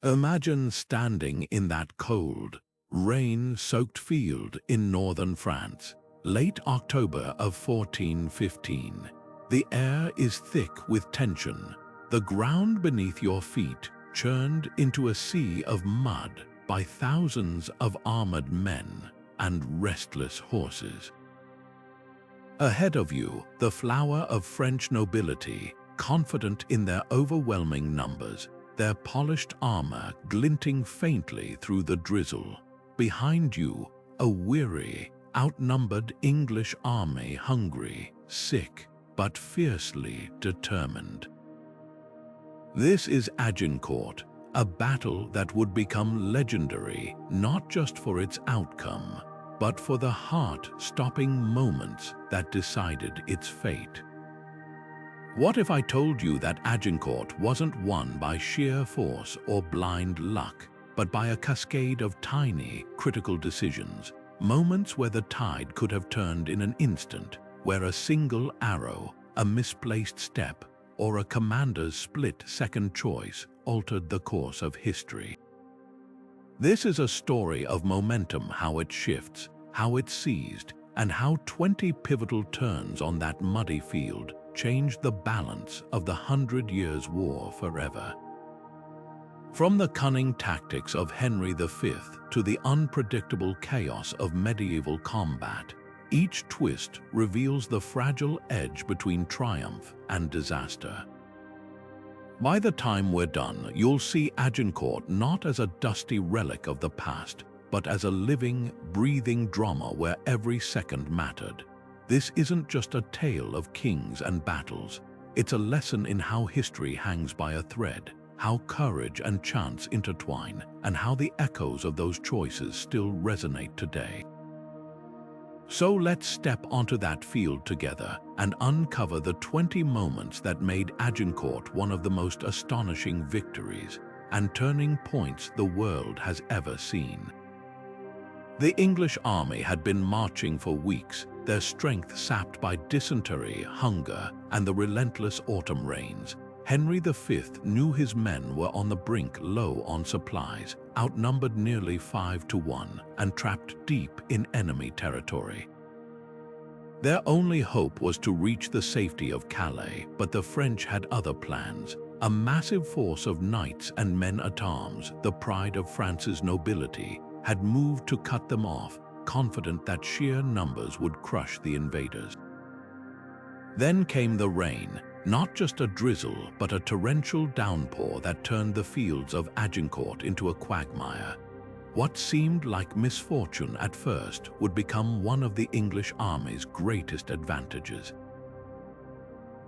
Imagine standing in that cold, rain-soaked field in northern France, late October of 1415. The air is thick with tension. The ground beneath your feet churned into a sea of mud by thousands of armored men and restless horses. Ahead of you, the flower of French nobility, confident in their overwhelming numbers, their polished armor glinting faintly through the drizzle. Behind you, a weary, outnumbered English army, hungry, sick, but fiercely determined. This is Agincourt, a battle that would become legendary not just for its outcome, but for the heart-stopping moments that decided its fate. What if I told you that Agincourt wasn't won by sheer force or blind luck, but by a cascade of tiny, critical decisions, moments where the tide could have turned in an instant, where a single arrow, a misplaced step, or a commander's split-second choice altered the course of history? This is a story of momentum, how it shifts, how it's seized, and how 20 pivotal turns on that muddy field changed the balance of the 100 Years' War forever. From the cunning tactics of Henry V to the unpredictable chaos of medieval combat, each twist reveals the fragile edge between triumph and disaster. By the time we're done, you'll see Agincourt not as a dusty relic of the past, but as a living, breathing drama where every second mattered. This isn't just a tale of kings and battles. It's a lesson in how history hangs by a thread, how courage and chance intertwine, and how the echoes of those choices still resonate today. So let's step onto that field together and uncover the 20 moments that made Agincourt one of the most astonishing victories and turning points the world has ever seen. The English army had been marching for weeks, their strength sapped by dysentery, hunger, and the relentless autumn rains. Henry V knew his men were on the brink, low on supplies, outnumbered nearly 5-1, and trapped deep in enemy territory. Their only hope was to reach the safety of Calais, but the French had other plans. A massive force of knights and men-at-arms, the pride of France's nobility, had moved to cut them off, confident that sheer numbers would crush the invaders. Then came the rain, not just a drizzle, but a torrential downpour that turned the fields of Agincourt into a quagmire. What seemed like misfortune at first would become one of the English army's greatest advantages.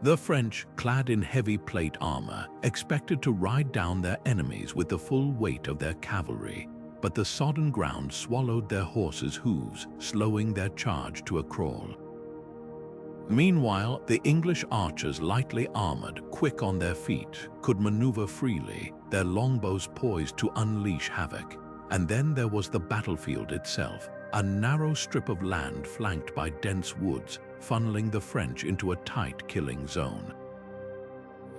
The French, clad in heavy plate armor, expected to ride down their enemies with the full weight of their cavalry, but the sodden ground swallowed their horses' hooves, slowing their charge to a crawl. Meanwhile, the English archers, lightly armored, quick on their feet, could maneuver freely, their longbows poised to unleash havoc. And then there was the battlefield itself, a narrow strip of land flanked by dense woods, funneling the French into a tight killing zone.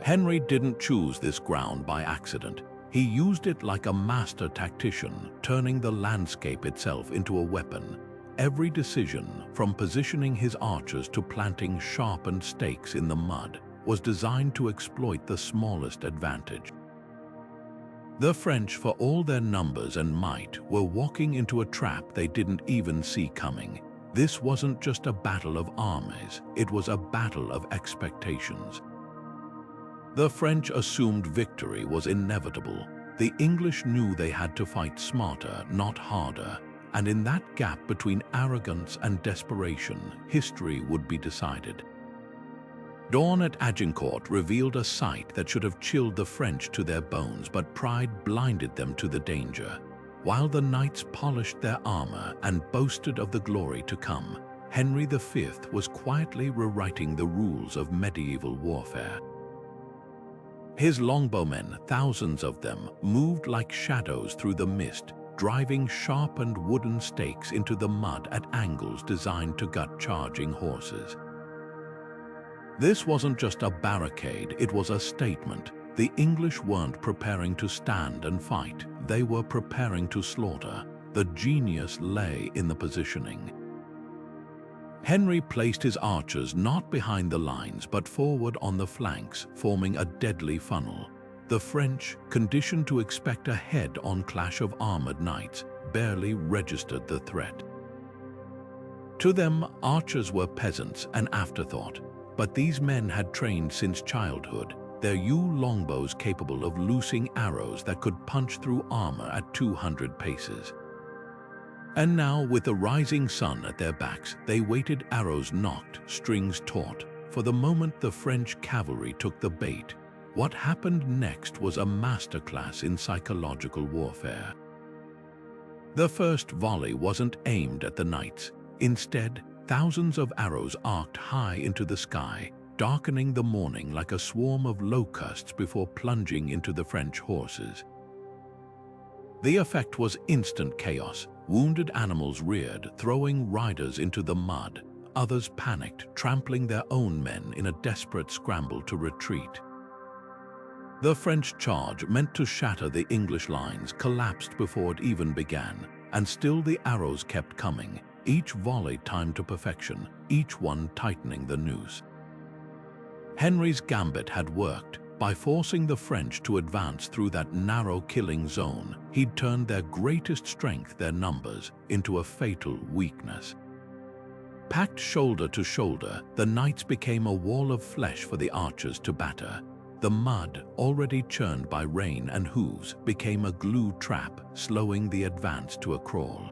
Henry didn't choose this ground by accident. He used it like a master tactician, turning the landscape itself into a weapon. Every decision, from positioning his archers to planting sharpened stakes in the mud, was designed to exploit the smallest advantage. The French, for all their numbers and might, were walking into a trap they didn't even see coming. This wasn't just a battle of armies, it was a battle of expectations. The French assumed victory was inevitable. The English knew they had to fight smarter, not harder. And in that gap between arrogance and desperation, history would be decided. Dawn at Agincourt revealed a sight that should have chilled the French to their bones, but pride blinded them to the danger. While the knights polished their armor and boasted of the glory to come, Henry V was quietly rewriting the rules of medieval warfare. His longbowmen, thousands of them, moved like shadows through the mist, driving sharpened wooden stakes into the mud at angles designed to gut charging horses. This wasn't just a barricade, it was a statement, The English weren't preparing to stand and fight, they were preparing to slaughter. The genius lay in the positioning. Henry placed his archers not behind the lines but forward on the flanks, forming a deadly funnel. The French, conditioned to expect a head-on clash of armored knights, barely registered the threat. To them, archers were peasants, an afterthought, but these men had trained since childhood, their yew longbows capable of loosing arrows that could punch through armor at 200 paces. And now, with the rising sun at their backs, they waited, arrows nocked, strings taut, for the moment the French cavalry took the bait. What happened next was a masterclass in psychological warfare. The first volley wasn't aimed at the knights. Instead, thousands of arrows arced high into the sky, darkening the morning like a swarm of locusts before plunging into the French horses. The effect was instant chaos. Wounded animals reared, throwing riders into the mud. Others panicked, trampling their own men in a desperate scramble to retreat. The French charge, meant to shatter the English lines, collapsed before it even began, and still the arrows kept coming, each volley timed to perfection, each one tightening the noose. Henry's gambit had worked. By forcing the French to advance through that narrow killing zone, he'd turned their greatest strength, their numbers, into a fatal weakness. Packed shoulder to shoulder, the knights became a wall of flesh for the archers to batter. The mud, already churned by rain and hooves, became a glue trap, slowing the advance to a crawl.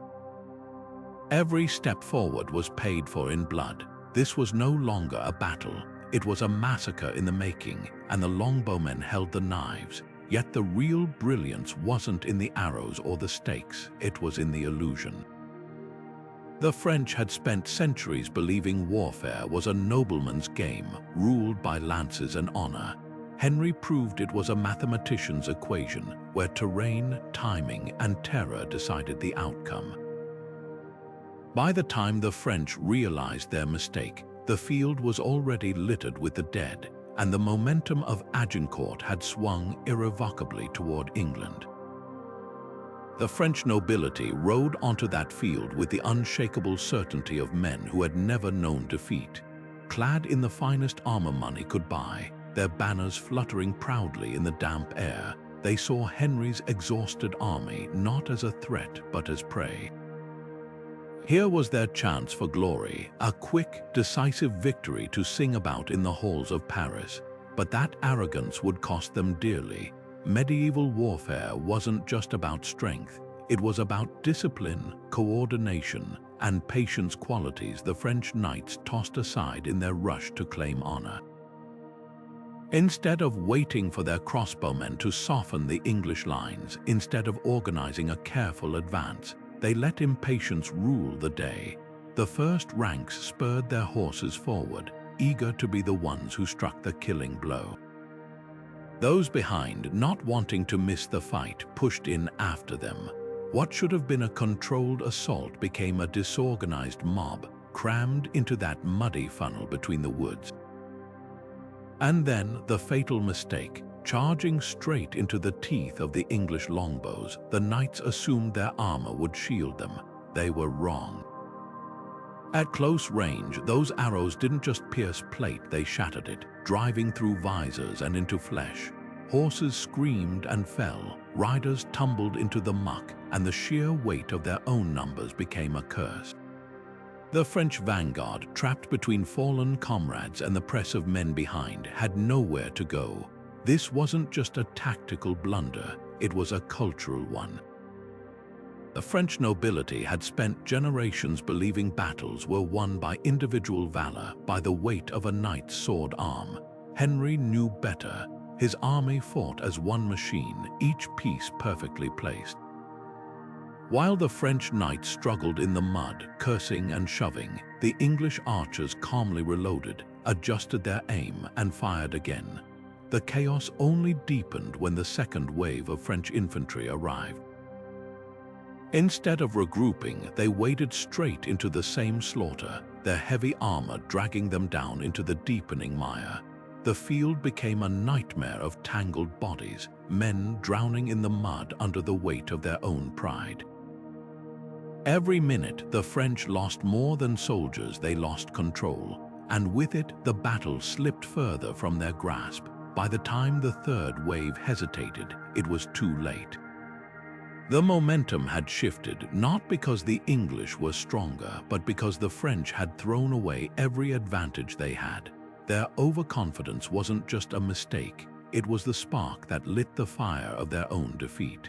Every step forward was paid for in blood. This was no longer a battle. It was a massacre in the making, and the longbowmen held the knives. Yet the real brilliance wasn't in the arrows or the stakes, it was in the illusion. The French had spent centuries believing warfare was a nobleman's game, ruled by lances and honor. Henry proved it was a mathematician's equation, where terrain, timing, and terror decided the outcome. By the time the French realized their mistake, the field was already littered with the dead, and the momentum of Agincourt had swung irrevocably toward England. The French nobility rode onto that field with the unshakable certainty of men who had never known defeat. Clad in the finest armor money could buy, their banners fluttering proudly in the damp air, they saw Henry's exhausted army not as a threat but as prey. Here was their chance for glory, a quick, decisive victory to sing about in the halls of Paris. But that arrogance would cost them dearly. Medieval warfare wasn't just about strength. It was about discipline, coordination, and patience, qualities the French knights tossed aside in their rush to claim honor. Instead of waiting for their crossbowmen to soften the English lines, instead of organizing a careful advance, they let impatience rule the day. The first ranks spurred their horses forward, eager to be the ones who struck the killing blow. Those behind, not wanting to miss the fight, pushed in after them. What should have been a controlled assault became a disorganized mob, crammed into that muddy funnel between the woods. And then the fatal mistake. Charging straight into the teeth of the English longbows, the knights assumed their armor would shield them. They were wrong. At close range, those arrows didn't just pierce plate, they shattered it, driving through visors and into flesh. Horses screamed and fell, riders tumbled into the muck, and the sheer weight of their own numbers became a curse. The French vanguard, trapped between fallen comrades and the press of men behind, had nowhere to go. This wasn't just a tactical blunder, it was a cultural one. The French nobility had spent generations believing battles were won by individual valor, by the weight of a knight's sword arm. Henry knew better. His army fought as one machine, each piece perfectly placed. While the French knights struggled in the mud, cursing and shoving, the English archers calmly reloaded, adjusted their aim, and fired again. The chaos only deepened when the second wave of French infantry arrived. Instead of regrouping, they waded straight into the same slaughter, their heavy armor dragging them down into the deepening mire. the field became a nightmare of tangled bodies, men drowning in the mud under the weight of their own pride. Every minute, the French lost more than soldiers, they lost control, and with it, the battle slipped further from their grasp. By the time the third wave hesitated, it was too late. The momentum had shifted, not because the English were stronger, but because the French had thrown away every advantage they had. Their overconfidence wasn't just a mistake, it was the spark that lit the fire of their own defeat.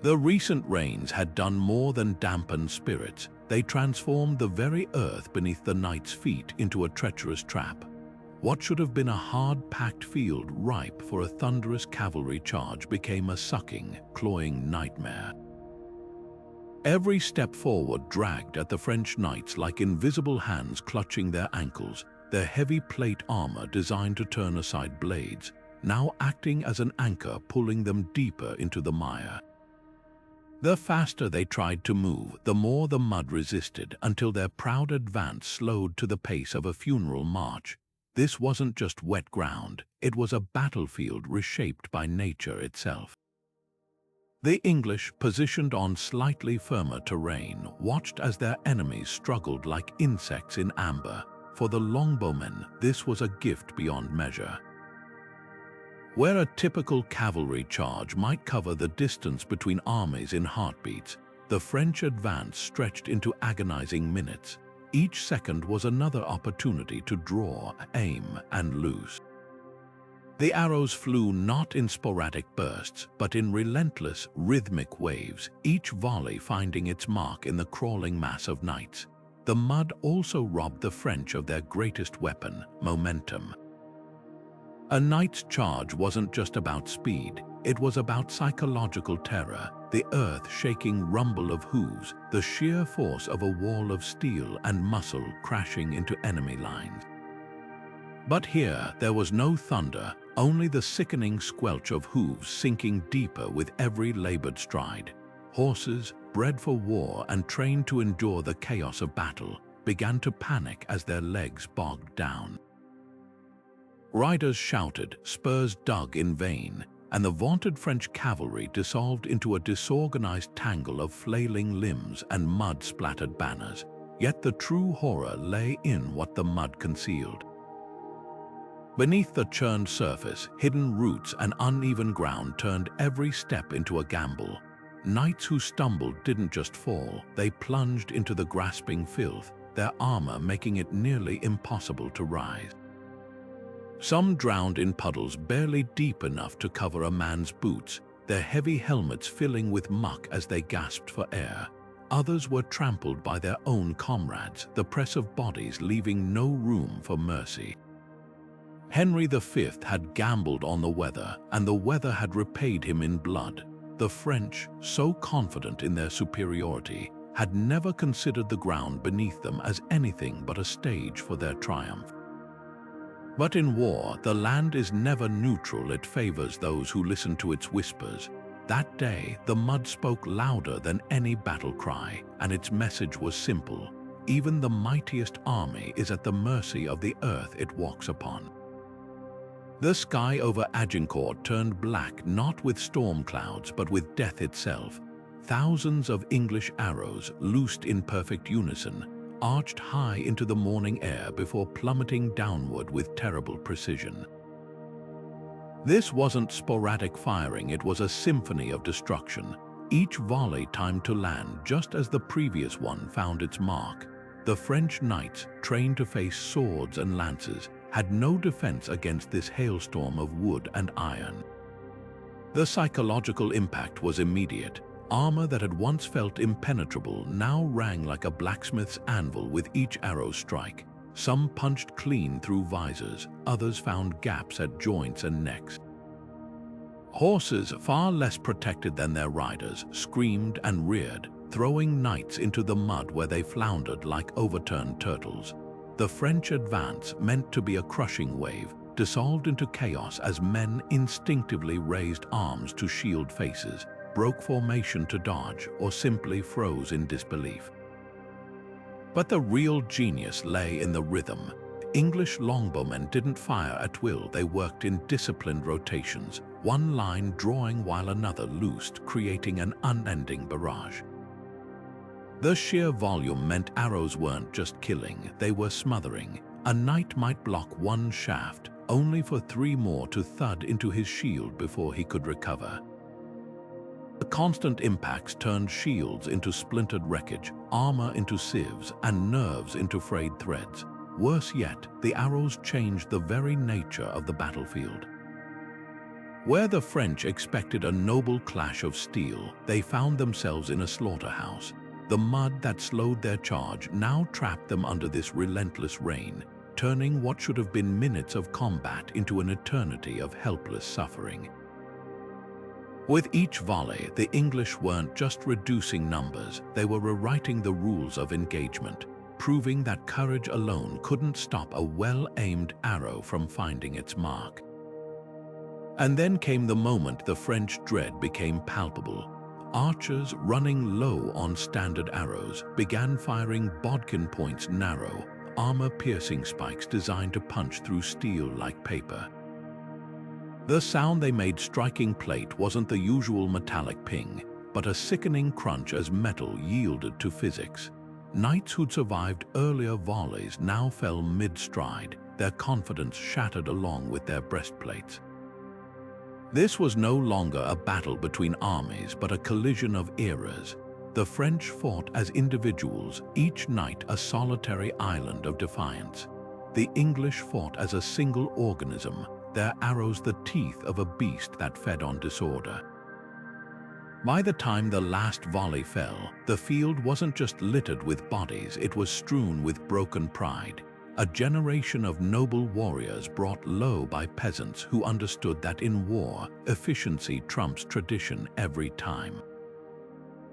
The recent rains had done more than dampen spirits. They transformed the very earth beneath the knights' feet into a treacherous trap. What should have been a hard-packed field ripe for a thunderous cavalry charge became a sucking, clawing nightmare. Every step forward dragged at the French knights like invisible hands clutching their ankles, their heavy plate armor designed to turn aside blades, now acting as an anchor pulling them deeper into the mire. The faster they tried to move, the more the mud resisted, until their proud advance slowed to the pace of a funeral march. This wasn't just wet ground, it was a battlefield reshaped by nature itself. The English, positioned on slightly firmer terrain, watched as their enemies struggled like insects in amber. For the longbowmen, this was a gift beyond measure. Where a typical cavalry charge might cover the distance between armies in heartbeats, the French advance stretched into agonizing minutes. Each second was another opportunity to draw, aim, and lose. The arrows flew not in sporadic bursts, but in relentless, rhythmic waves, each volley finding its mark in the crawling mass of knights. The mud also robbed the French of their greatest weapon, momentum. A knight's charge wasn't just about speed, it was about psychological terror, the earth-shaking rumble of hooves, the sheer force of a wall of steel and muscle crashing into enemy lines. But here, there was no thunder, only the sickening squelch of hooves sinking deeper with every labored stride. Horses, bred for war and trained to endure the chaos of battle, began to panic as their legs bogged down. Riders shouted, spurs dug in vain, and the vaunted French cavalry dissolved into a disorganized tangle of flailing limbs and mud-splattered banners. Yet the true horror lay in what the mud concealed. Beneath the churned surface, hidden roots and uneven ground turned every step into a gamble. Knights who stumbled didn't just fall, they plunged into the grasping filth, their armor making it nearly impossible to rise. Some drowned in puddles barely deep enough to cover a man's boots, their heavy helmets filling with muck as they gasped for air. Others were trampled by their own comrades, the press of bodies leaving no room for mercy. Henry V had gambled on the weather, and the weather had repaid him in blood. The French, so confident in their superiority, had never considered the ground beneath them as anything but a stage for their triumph. But in war, the land is never neutral, it favors those who listen to its whispers. That day, the mud spoke louder than any battle cry, and its message was simple. Even the mightiest army is at the mercy of the earth it walks upon. The sky over Agincourt turned black not with storm clouds but with death itself. Thousands of English arrows, loosed in perfect unison, arched high into the morning air before plummeting downward with terrible precision. This wasn't sporadic firing, it was a symphony of destruction. Each volley timed to land just as the previous one found its mark. The French knights, trained to face swords and lances, had no defense against this hailstorm of wood and iron. The psychological impact was immediate. Armor that had once felt impenetrable now rang like a blacksmith's anvil with each arrow strike. Some punched clean through visors, others found gaps at joints and necks. Horses, far less protected than their riders, screamed and reared, throwing knights into the mud where they floundered like overturned turtles. The French advance, meant to be a crushing wave, dissolved into chaos as men instinctively raised arms to shield faces, broke formation to dodge, or simply froze in disbelief. But the real genius lay in the rhythm. English longbowmen didn't fire at will, they worked in disciplined rotations, one line drawing while another loosed, creating an unending barrage. The sheer volume meant arrows weren't just killing, they were smothering. A knight might block one shaft, only for 3 more to thud into his shield before he could recover. The constant impacts turned shields into splintered wreckage, armor into sieves, and nerves into frayed threads. Worse yet, the arrows changed the very nature of the battlefield. Where the French expected a noble clash of steel, they found themselves in a slaughterhouse. The mud that slowed their charge now trapped them under this relentless rain, turning what should have been minutes of combat into an eternity of helpless suffering. With each volley, the English weren't just reducing numbers, they were rewriting the rules of engagement, proving that courage alone couldn't stop a well-aimed arrow from finding its mark. And then came the moment the French dread became palpable. Archers running low on standard arrows began firing bodkin points narrow, armor-piercing spikes designed to punch through steel like paper. The sound they made striking plate wasn't the usual metallic ping, but a sickening crunch as metal yielded to physics. Knights who'd survived earlier volleys now fell mid-stride, their confidence shattered along with their breastplates. This was no longer a battle between armies, but a collision of eras. The French fought as individuals, each knight a solitary island of defiance. The English fought as a single organism, their arrows the teeth of a beast that fed on disorder. By the time the last volley fell, the field wasn't just littered with bodies, it was strewn with broken pride. A generation of noble warriors brought low by peasants who understood that in war, efficiency trumps tradition every time.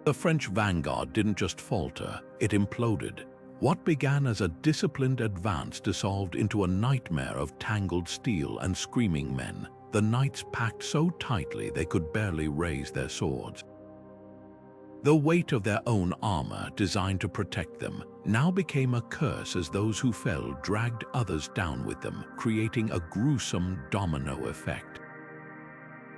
The French vanguard didn't just falter, it imploded. What began as a disciplined advance dissolved into a nightmare of tangled steel and screaming men, the knights packed so tightly they could barely raise their swords. The weight of their own armor, designed to protect them, now became a curse as those who fell dragged others down with them, creating a gruesome domino effect.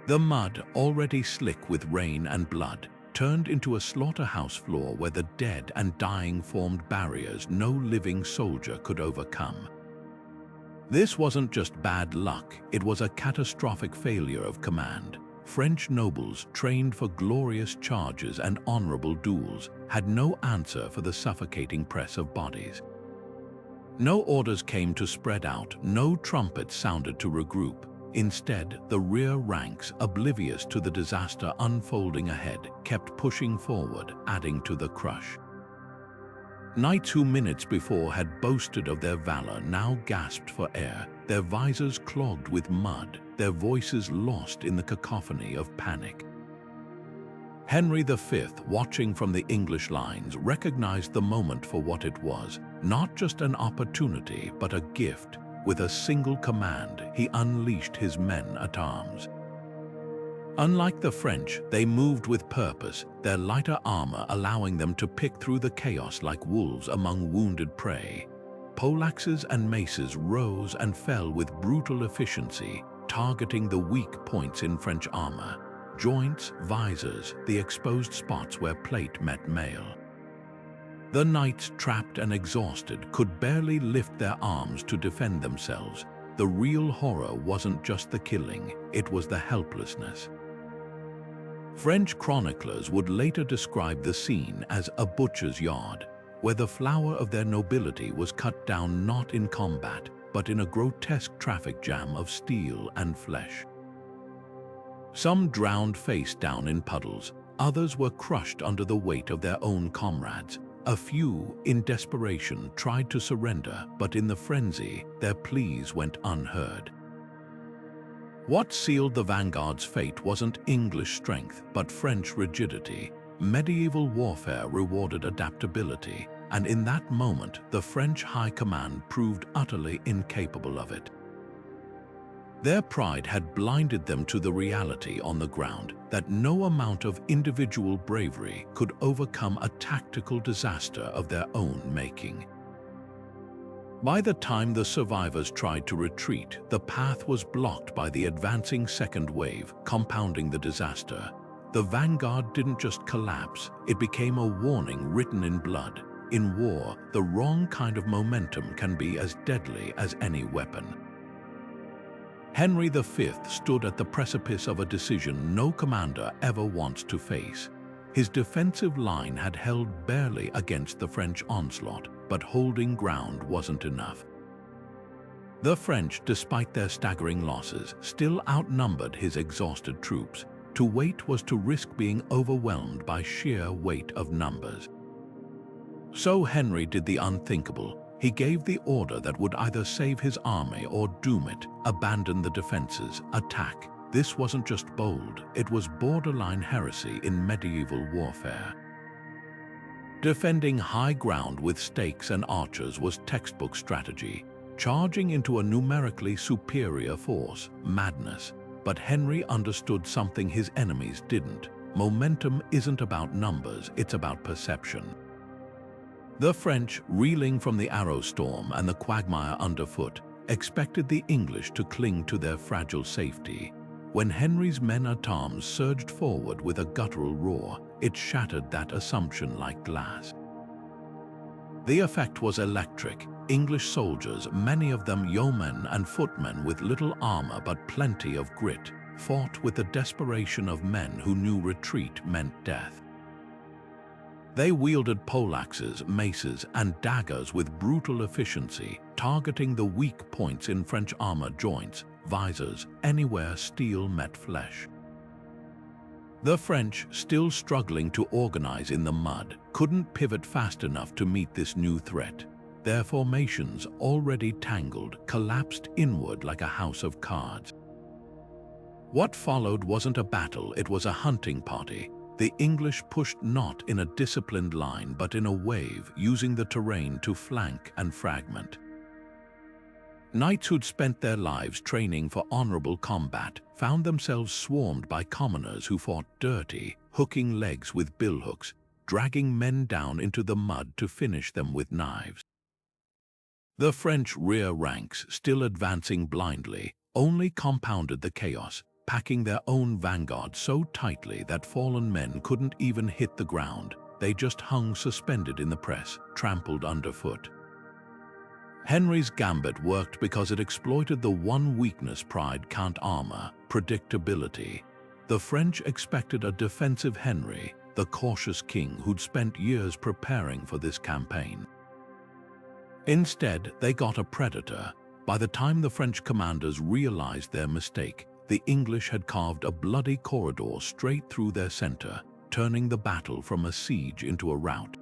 The mud, already slick with rain and blood, turned into a slaughterhouse floor where the dead and dying formed barriers no living soldier could overcome. This wasn't just bad luck, it was a catastrophic failure of command. French nobles, trained for glorious charges and honorable duels, had no answer for the suffocating press of bodies. No orders came to spread out, no trumpets sounded to regroup. Instead, the rear ranks, oblivious to the disaster unfolding ahead, kept pushing forward, adding to the crush. Knights who minutes before had boasted of their valor now gasped for air, their visors clogged with mud, their voices lost in the cacophony of panic. Henry V, watching from the English lines, recognized the moment for what it was, not just an opportunity, but a gift. With a single command, he unleashed his men at arms. Unlike the French, they moved with purpose, their lighter armor allowing them to pick through the chaos like wolves among wounded prey. Poleaxes and maces rose and fell with brutal efficiency, targeting the weak points in French armor: joints, visors, the exposed spots where plate met mail. The knights, trapped and exhausted, could barely lift their arms to defend themselves. The real horror wasn't just the killing, it was the helplessness. French chroniclers would later describe the scene as a butcher's yard, where the flower of their nobility was cut down not in combat, but in a grotesque traffic jam of steel and flesh. Some drowned face down in puddles, others were crushed under the weight of their own comrades. A few, in desperation, tried to surrender, but in the frenzy, their pleas went unheard. What sealed the vanguard's fate wasn't English strength, but French rigidity. Medieval warfare rewarded adaptability, and in that moment, the French high command proved utterly incapable of it. Their pride had blinded them to the reality on the ground that no amount of individual bravery could overcome a tactical disaster of their own making. By the time the survivors tried to retreat, the path was blocked by the advancing second wave, compounding the disaster. The vanguard didn't just collapse, it became a warning written in blood. In war, the wrong kind of momentum can be as deadly as any weapon. Henry V stood at the precipice of a decision no commander ever wants to face. His defensive line had held barely against the French onslaught, but holding ground wasn't enough. The French, despite their staggering losses, still outnumbered his exhausted troops. To wait was to risk being overwhelmed by sheer weight of numbers. So Henry did the unthinkable. He gave the order that would either save his army or doom it: abandon the defenses, attack. This wasn't just bold, it was borderline heresy in medieval warfare. Defending high ground with stakes and archers was textbook strategy. Charging into a numerically superior force, madness. But Henry understood something his enemies didn't. Momentum isn't about numbers, it's about perception. The French, reeling from the arrow storm and the quagmire underfoot, expected the English to cling to their fragile safety. When Henry's men-at-arms surged forward with a guttural roar, it shattered that assumption like glass. The effect was electric. English soldiers, many of them yeomen and footmen with little armor but plenty of grit, fought with the desperation of men who knew retreat meant death. They wielded poleaxes, maces, and daggers with brutal efficiency, targeting the weak points in French armor joints, visors, anywhere steel met flesh. The French, still struggling to organize in the mud, couldn't pivot fast enough to meet this new threat. Their formations, already tangled, collapsed inward like a house of cards. What followed wasn't a battle, it was a hunting party. The English pushed not in a disciplined line but in a wave, using the terrain to flank and fragment. Knights who'd spent their lives training for honorable combat found themselves swarmed by commoners who fought dirty, hooking legs with billhooks, dragging men down into the mud to finish them with knives. The French rear ranks, still advancing blindly, only compounded the chaos, packing their own vanguard so tightly that fallen men couldn't even hit the ground. They just hung suspended in the press, trampled underfoot. Henry's gambit worked because it exploited the one weakness pride can't armor: predictability. The French expected a defensive Henry, the cautious king who'd spent years preparing for this campaign. Instead, they got a predator. By the time the French commanders realized their mistake, the English had carved a bloody corridor straight through their center, turning the battle from a siege into a rout.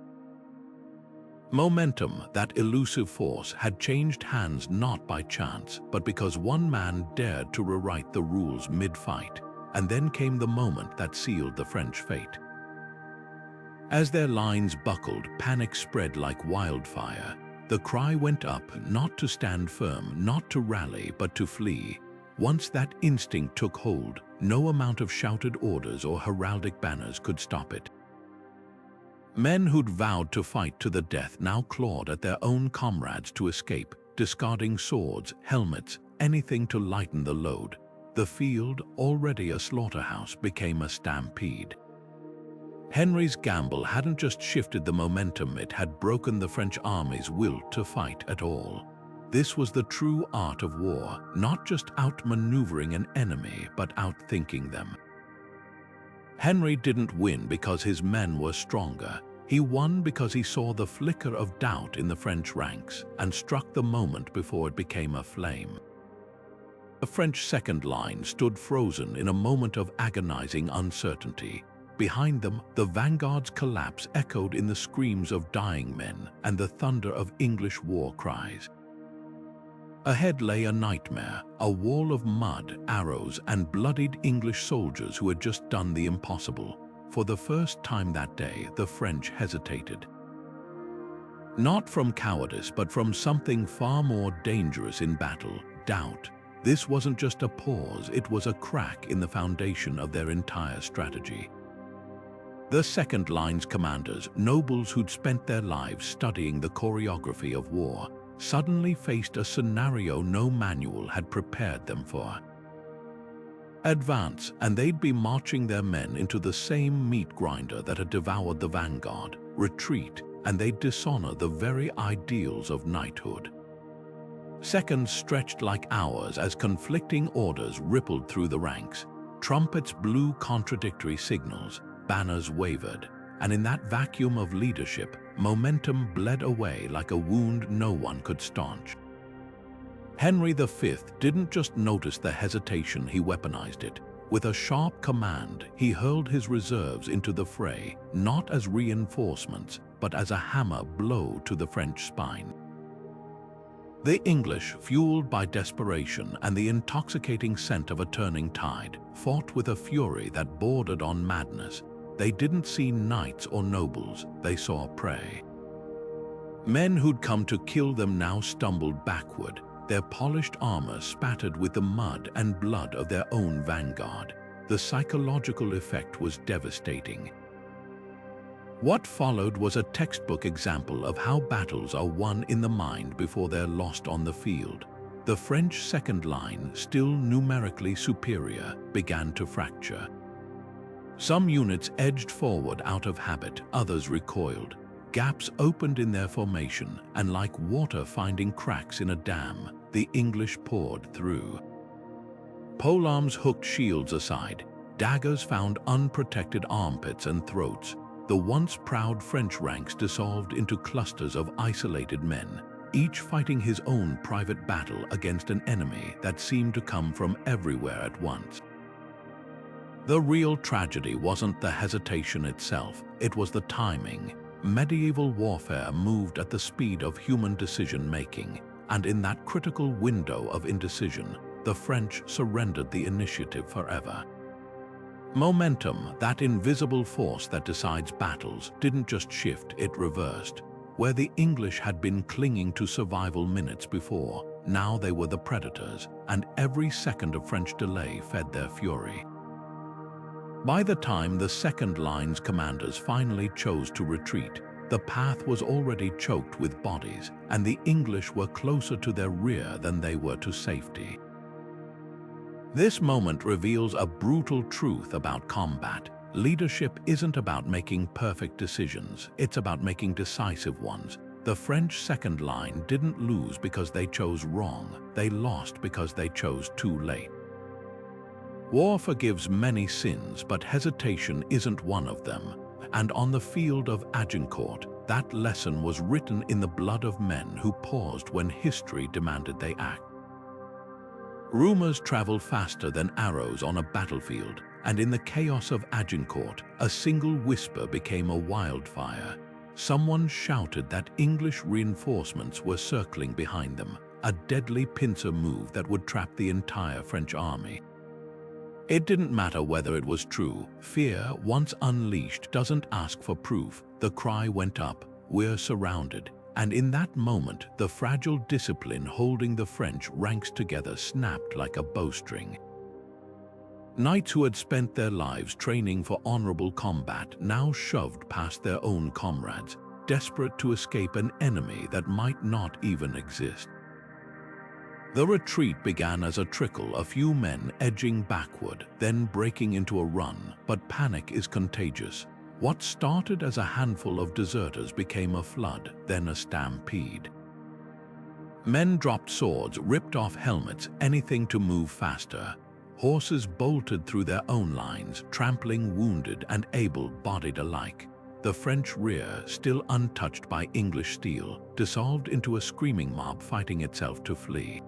Momentum, that elusive force, had changed hands not by chance, but because one man dared to rewrite the rules mid-fight, and then came the moment that sealed the French fate. As their lines buckled, panic spread like wildfire. The cry went up, not to stand firm, not to rally, but to flee. Once that instinct took hold, no amount of shouted orders or heraldic banners could stop it. Men who'd vowed to fight to the death now clawed at their own comrades to escape, discarding swords, helmets, anything to lighten the load. The field, already a slaughterhouse, became a stampede. Henry's gamble hadn't just shifted the momentum, it had broken the French army's will to fight at all. This was the true art of war, not just outmaneuvering an enemy, but outthinking them. Henry didn't win because his men were stronger. He won because he saw the flicker of doubt in the French ranks and struck the moment before it became a flame. The French second line stood frozen in a moment of agonizing uncertainty. Behind them, the vanguard's collapse echoed in the screams of dying men and the thunder of English war cries. Ahead lay a nightmare, a wall of mud, arrows, and bloodied English soldiers who had just done the impossible. For the first time that day, the French hesitated. Not from cowardice, but from something far more dangerous in battle: doubt. This wasn't just a pause, it was a crack in the foundation of their entire strategy. The second line's commanders, nobles who'd spent their lives studying the choreography of war, suddenly faced a scenario no manual had prepared them for. Advance, and they'd be marching their men into the same meat grinder that had devoured the vanguard. Retreat, and they'd dishonor the very ideals of knighthood. Seconds stretched like hours as conflicting orders rippled through the ranks. Trumpets blew contradictory signals, banners wavered, and in that vacuum of leadership, momentum bled away like a wound no one could staunch. Henry V didn't just notice the hesitation, he weaponized it. With a sharp command, he hurled his reserves into the fray, not as reinforcements, but as a hammer blow to the French spine. The English, fueled by desperation and the intoxicating scent of a turning tide, fought with a fury that bordered on madness. They didn't see knights or nobles, they saw prey. Men who'd come to kill them now stumbled backward, their polished armor spattered with the mud and blood of their own vanguard. The psychological effect was devastating. What followed was a textbook example of how battles are won in the mind before they're lost on the field. The French second line, still numerically superior, began to fracture. Some units edged forward out of habit, others recoiled. Gaps opened in their formation, and like water finding cracks in a dam, the English poured through. Polearms hooked shields aside, daggers found unprotected armpits and throats. The once proud French ranks dissolved into clusters of isolated men, each fighting his own private battle against an enemy that seemed to come from everywhere at once. The real tragedy wasn't the hesitation itself, it was the timing. Medieval warfare moved at the speed of human decision-making, and in that critical window of indecision, the French surrendered the initiative forever. Momentum, that invisible force that decides battles, didn't just shift, it reversed. Where the English had been clinging to survival minutes before, now they were the predators, and every second of French delay fed their fury. By the time the second line's commanders finally chose to retreat, the path was already choked with bodies, and the English were closer to their rear than they were to safety. This moment reveals a brutal truth about combat. Leadership isn't about making perfect decisions, it's about making decisive ones. The French second line didn't lose because they chose wrong, they lost because they chose too late. War forgives many sins, but hesitation isn't one of them. And on the field of Agincourt, that lesson was written in the blood of men who paused when history demanded they act. Rumors travel faster than arrows on a battlefield, and in the chaos of Agincourt, a single whisper became a wildfire. Someone shouted that English reinforcements were circling behind them, a deadly pincer move that would trap the entire French army. It didn't matter whether it was true. Fear, once unleashed, doesn't ask for proof. The cry went up, "We're surrounded." And in that moment, the fragile discipline holding the French ranks together snapped like a bowstring. Knights who had spent their lives training for honorable combat now shoved past their own comrades, desperate to escape an enemy that might not even exist. The retreat began as a trickle, a few men edging backward, then breaking into a run, but panic is contagious. What started as a handful of deserters became a flood, then a stampede. Men dropped swords, ripped off helmets, anything to move faster. Horses bolted through their own lines, trampling wounded and able-bodied alike. The French rear, still untouched by English steel, dissolved into a screaming mob fighting itself to flee.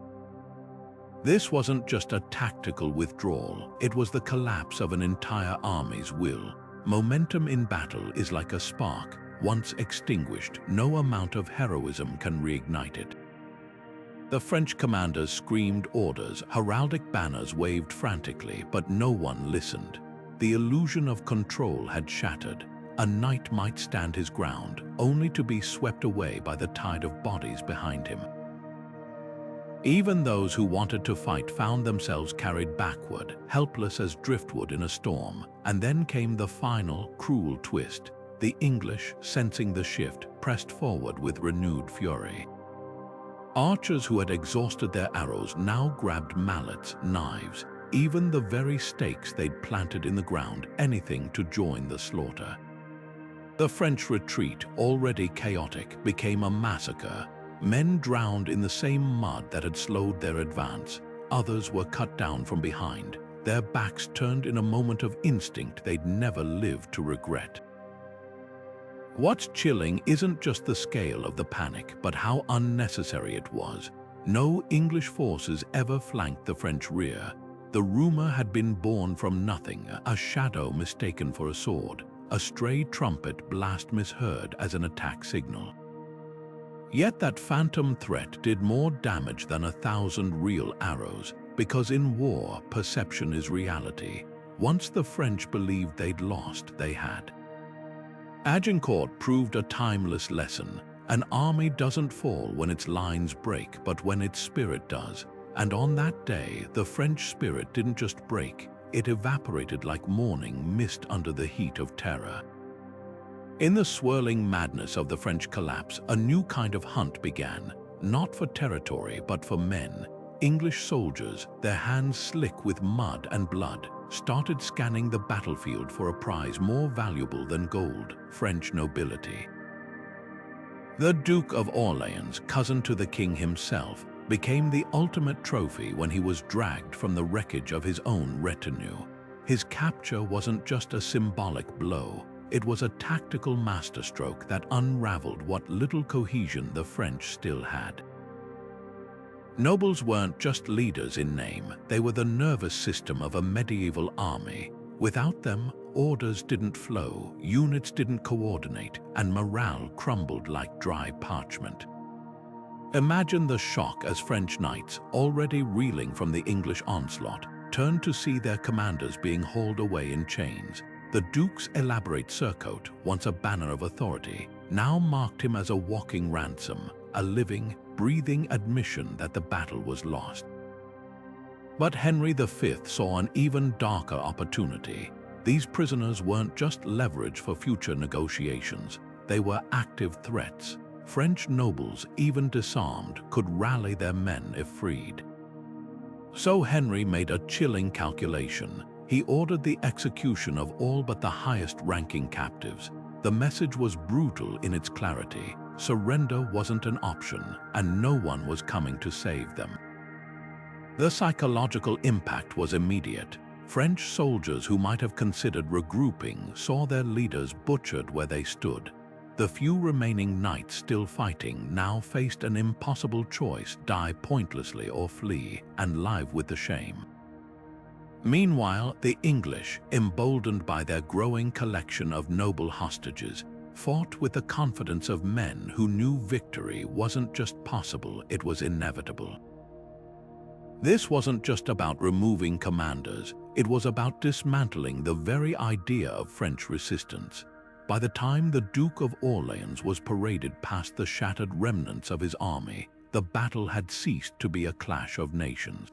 This wasn't just a tactical withdrawal, it was the collapse of an entire army's will. Momentum in battle is like a spark. Once extinguished, no amount of heroism can reignite it. The French commanders screamed orders, heraldic banners waved frantically, but no one listened. The illusion of control had shattered. A knight might stand his ground, only to be swept away by the tide of bodies behind him. Even those who wanted to fight found themselves carried backward, helpless as driftwood in a storm. And then came the final, cruel twist. The English, sensing the shift, pressed forward with renewed fury. Archers who had exhausted their arrows now grabbed mallets, knives, even the very stakes they'd planted in the ground, anything to join the slaughter. The French retreat, already chaotic, became a massacre. Men drowned in the same mud that had slowed their advance. Others were cut down from behind, their backs turned in a moment of instinct they'd never lived to regret. What's chilling isn't just the scale of the panic, but how unnecessary it was. No English forces ever flanked the French rear. The rumor had been born from nothing, a shadow mistaken for a sword, a stray trumpet blast misheard as an attack signal. Yet that phantom threat did more damage than 1,000 real arrows, because in war, perception is reality. Once the French believed they'd lost, they had. Agincourt proved a timeless lesson. An army doesn't fall when its lines break, but when its spirit does. And on that day, the French spirit didn't just break, it evaporated like morning mist under the heat of terror. In the swirling madness of the French collapse, a new kind of hunt began, not for territory, but for men. English soldiers, their hands slick with mud and blood, started scanning the battlefield for a prize more valuable than gold: French nobility. The Duke of Orleans, cousin to the king himself, became the ultimate trophy when he was dragged from the wreckage of his own retinue. His capture wasn't just a symbolic blow, it was a tactical masterstroke that unraveled what little cohesion the French still had. Nobles weren't just leaders in name, they were the nervous system of a medieval army. Without them, orders didn't flow, units didn't coordinate, and morale crumbled like dry parchment. Imagine the shock as French knights, already reeling from the English onslaught, turned to see their commanders being hauled away in chains. The Duke's elaborate surcoat, once a banner of authority, now marked him as a walking ransom, a living, breathing admission that the battle was lost. But Henry V saw an even darker opportunity. These prisoners weren't just leverage for future negotiations, they were active threats. French nobles, even disarmed, could rally their men if freed. So Henry made a chilling calculation. He ordered the execution of all but the highest-ranking captives. The message was brutal in its clarity. Surrender wasn't an option, and no one was coming to save them. The psychological impact was immediate. French soldiers who might have considered regrouping saw their leaders butchered where they stood. The few remaining knights still fighting now faced an impossible choice: die pointlessly or flee and live with the shame. Meanwhile, the English, emboldened by their growing collection of noble hostages, fought with the confidence of men who knew victory wasn't just possible, it was inevitable. This wasn't just about removing commanders, it was about dismantling the very idea of French resistance. By the time the Duke of Orleans was paraded past the shattered remnants of his army, the battle had ceased to be a clash of nations.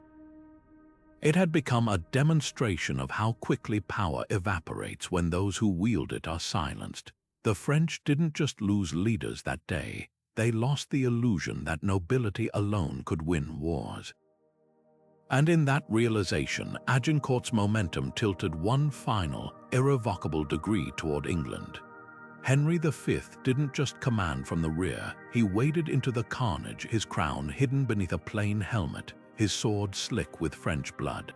It had become a demonstration of how quickly power evaporates when those who wield it are silenced. The French didn't just lose leaders that day, they lost the illusion that nobility alone could win wars. And in that realization, Agincourt's momentum tilted one final, irrevocable degree toward England. Henry V didn't just command from the rear, he waded into the carnage, his crown hidden beneath a plain helmet, his sword slick with French blood.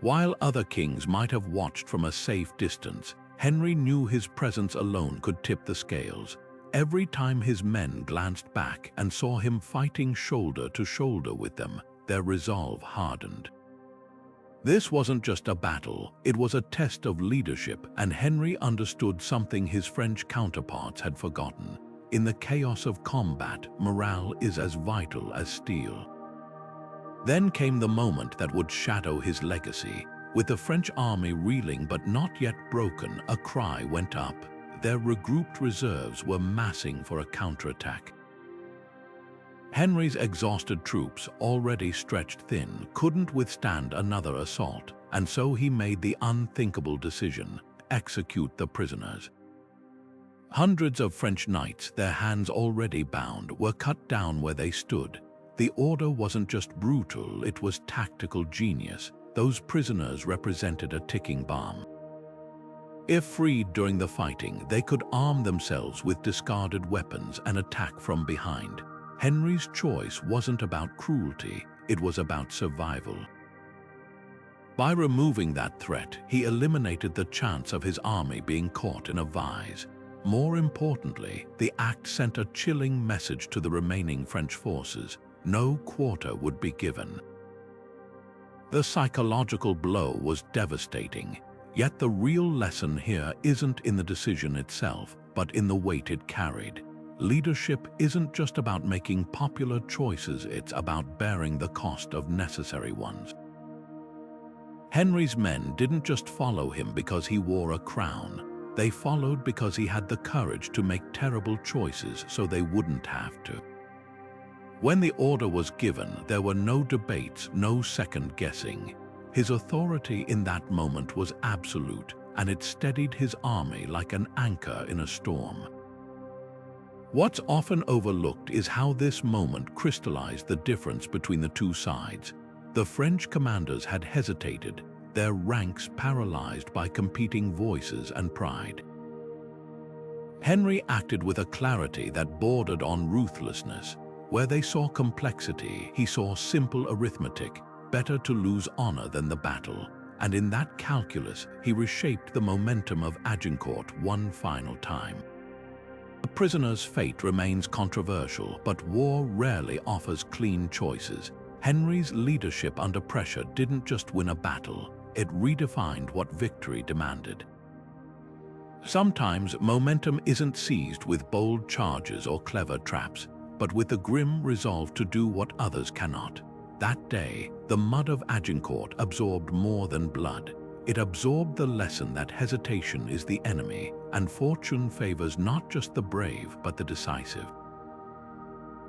While other kings might have watched from a safe distance, Henry knew his presence alone could tip the scales. Every time his men glanced back and saw him fighting shoulder to shoulder with them, their resolve hardened. This wasn't just a battle, it was a test of leadership, and Henry understood something his French counterparts had forgotten. In the chaos of combat, morale is as vital as steel. Then came the moment that would shadow his legacy. With the French army reeling but not yet broken, a cry went up. Their regrouped reserves were massing for a counterattack. Henry's exhausted troops, already stretched thin, couldn't withstand another assault, and so he made the unthinkable decision: execute the prisoners. Hundreds of French knights, their hands already bound, were cut down where they stood. The order wasn't just brutal, it was tactical genius. Those prisoners represented a ticking bomb. If freed during the fighting, they could arm themselves with discarded weapons and attack from behind. Henry's choice wasn't about cruelty, it was about survival. By removing that threat, he eliminated the chance of his army being caught in a vise. More importantly, the act sent a chilling message to the remaining French forces: no quarter would be given. The psychological blow was devastating, yet the real lesson here isn't in the decision itself, but in the weight it carried. Leadership isn't just about making popular choices, it's about bearing the cost of necessary ones. Henry's men didn't just follow him because he wore a crown. They followed because he had the courage to make terrible choices so they wouldn't have to. When the order was given, there were no debates, no second guessing. His authority in that moment was absolute, and it steadied his army like an anchor in a storm. What's often overlooked is how this moment crystallized the difference between the two sides. The French commanders had hesitated, their ranks paralyzed by competing voices and pride. Henry acted with a clarity that bordered on ruthlessness. Where they saw complexity, he saw simple arithmetic: better to lose honor than the battle. And in that calculus, he reshaped the momentum of Agincourt one final time. A prisoner's fate remains controversial, but war rarely offers clean choices. Henry's leadership under pressure didn't just win a battle, it redefined what victory demanded. Sometimes momentum isn't seized with bold charges or clever traps, but with the grim resolve to do what others cannot. That day, the mud of Agincourt absorbed more than blood. It absorbed the lesson that hesitation is the enemy, and fortune favors not just the brave but the decisive.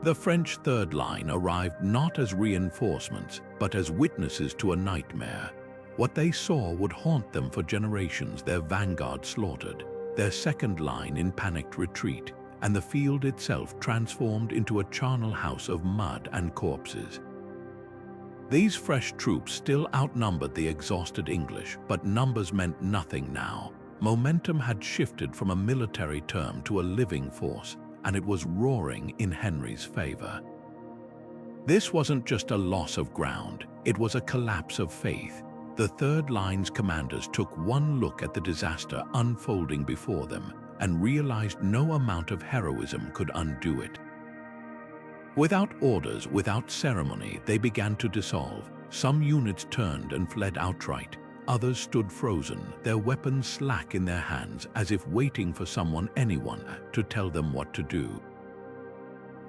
The French third line arrived not as reinforcements, but as witnesses to a nightmare. What they saw would haunt them for generations: their vanguard slaughtered, their second line in panicked retreat, and the field itself transformed into a charnel house of mud and corpses. These fresh troops still outnumbered the exhausted English, but numbers meant nothing now. Momentum had shifted from a military term to a living force, and it was roaring in Henry's favor. This wasn't just a loss of ground, it was a collapse of faith. The third line's commanders took one look at the disaster unfolding before them and realized no amount of heroism could undo it. Without orders, without ceremony, they began to dissolve. Some units turned and fled outright. Others stood frozen, their weapons slack in their hands, as if waiting for anyone, to tell them what to do.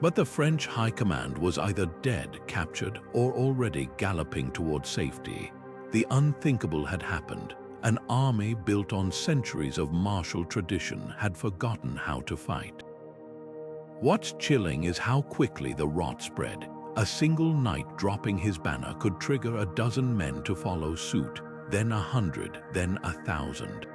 But the French high command was either dead, captured, or already galloping toward safety. The unthinkable had happened. An army built on centuries of martial tradition had forgotten how to fight. What's chilling is how quickly the rot spread. A single knight dropping his banner could trigger a dozen men to follow suit, then 100, then 1,000.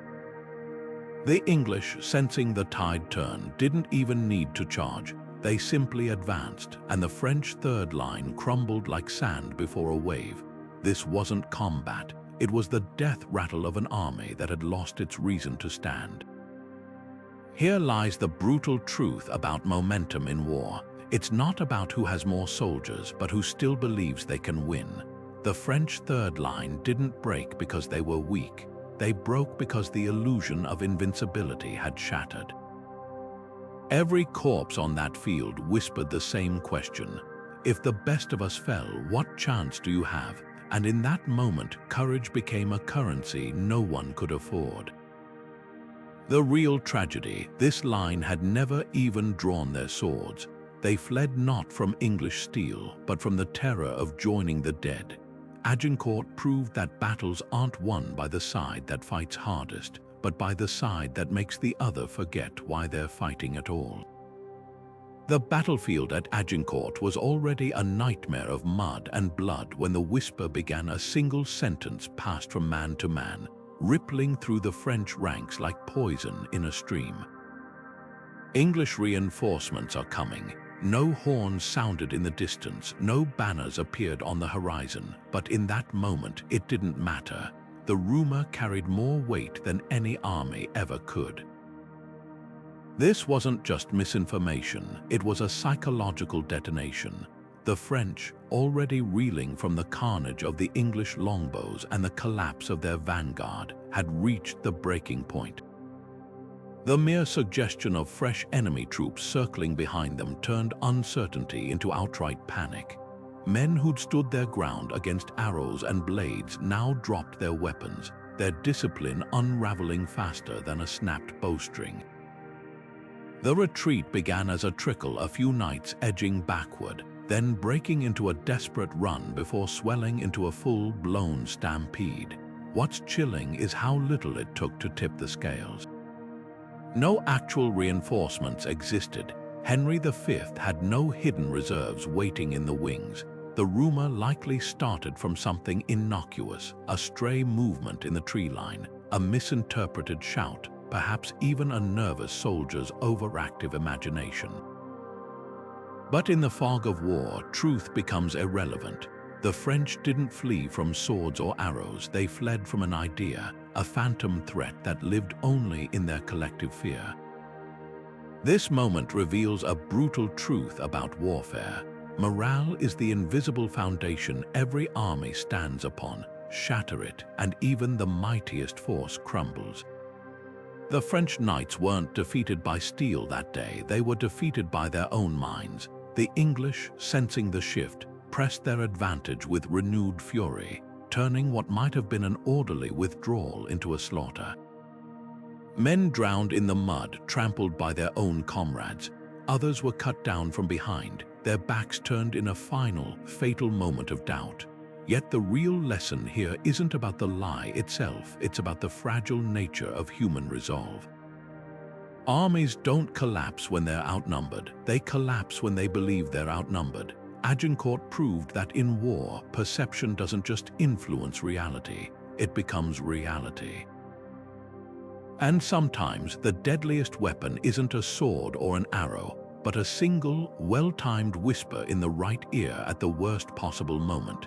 The English, sensing the tide turn, didn't even need to charge. They simply advanced, and the French third line crumbled like sand before a wave. This wasn't combat. It was the death rattle of an army that had lost its reason to stand. Here lies the brutal truth about momentum in war. It's not about who has more soldiers, but who still believes they can win. The French third line didn't break because they were weak. They broke because the illusion of invincibility had shattered. Every corpse on that field whispered the same question: if the best of us fell, what chance do you have? And in that moment, courage became a currency no one could afford. The real tragedy: this line had never even drawn their swords. They fled not from English steel, but from the terror of joining the dead. Agincourt proved that battles aren't won by the side that fights hardest, but by the side that makes the other forget why they're fighting at all. The battlefield at Agincourt was already a nightmare of mud and blood when the whisper began. A single sentence passed from man to man, rippling through the French ranks like poison in a stream. English reinforcements are coming. No horns sounded in the distance, no banners appeared on the horizon, but in that moment it didn't matter. The rumor carried more weight than any army ever could. This wasn't just misinformation, it was a psychological detonation. The French, already reeling from the carnage of the English longbows and the collapse of their vanguard, had reached the breaking point. The mere suggestion of fresh enemy troops circling behind them turned uncertainty into outright panic. Men who'd stood their ground against arrows and blades now dropped their weapons, their discipline unraveling faster than a snapped bowstring. The retreat began as a trickle, a few knights edging backward, then breaking into a desperate run before swelling into a full-blown stampede. What's chilling is how little it took to tip the scales. No actual reinforcements existed. Henry V had no hidden reserves waiting in the wings. The rumor likely started from something innocuous, a stray movement in the tree line, a misinterpreted shout, perhaps even a nervous soldier's overactive imagination. But in the fog of war, truth becomes irrelevant. The French didn't flee from swords or arrows, they fled from an idea, a phantom threat that lived only in their collective fear. This moment reveals a brutal truth about warfare. Morale is the invisible foundation every army stands upon. Shatter it, and even the mightiest force crumbles. The French knights weren't defeated by steel that day, they were defeated by their own minds. The English, sensing the shift, pressed their advantage with renewed fury, turning what might have been an orderly withdrawal into a slaughter. Men drowned in the mud, trampled by their own comrades. Others were cut down from behind, their backs turned in a final, fatal moment of doubt. Yet the real lesson here isn't about the lie itself, it's about the fragile nature of human resolve. Armies don't collapse when they're outnumbered, they collapse when they believe they're outnumbered. Agincourt proved that in war, perception doesn't just influence reality, it becomes reality. And sometimes the deadliest weapon isn't a sword or an arrow, but a single, well-timed whisper in the right ear at the worst possible moment.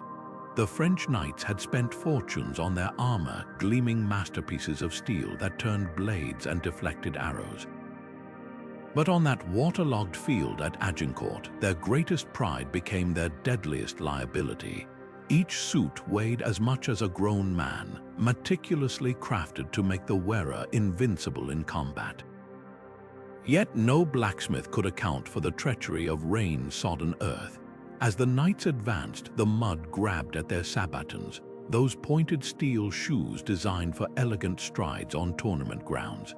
The French knights had spent fortunes on their armor, gleaming masterpieces of steel that turned blades and deflected arrows. But on that waterlogged field at Agincourt, their greatest pride became their deadliest liability. Each suit weighed as much as a grown man, meticulously crafted to make the wearer invincible in combat. Yet no blacksmith could account for the treachery of rain-sodden earth. As the knights advanced, the mud grabbed at their sabatons, those pointed steel shoes designed for elegant strides on tournament grounds.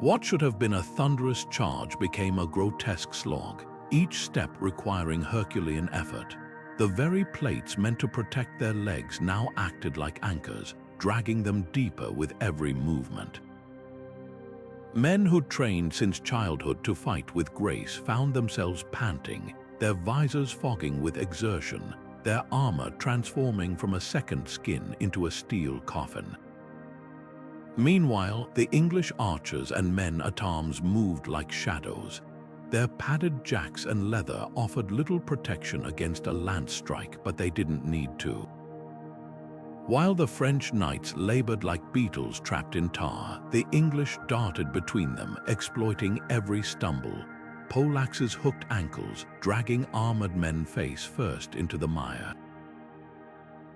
What should have been a thunderous charge became a grotesque slog, each step requiring Herculean effort. The very plates meant to protect their legs now acted like anchors, dragging them deeper with every movement. Men who'd trained since childhood to fight with grace found themselves panting, their visors fogging with exertion, their armor transforming from a second skin into a steel coffin. Meanwhile, the English archers and men-at-arms moved like shadows. Their padded jacks and leather offered little protection against a lance strike, but they didn't need to. While the French knights labored like beetles trapped in tar, the English darted between them, exploiting every stumble. Poleaxes hooked ankles, dragging armored men face first into the mire.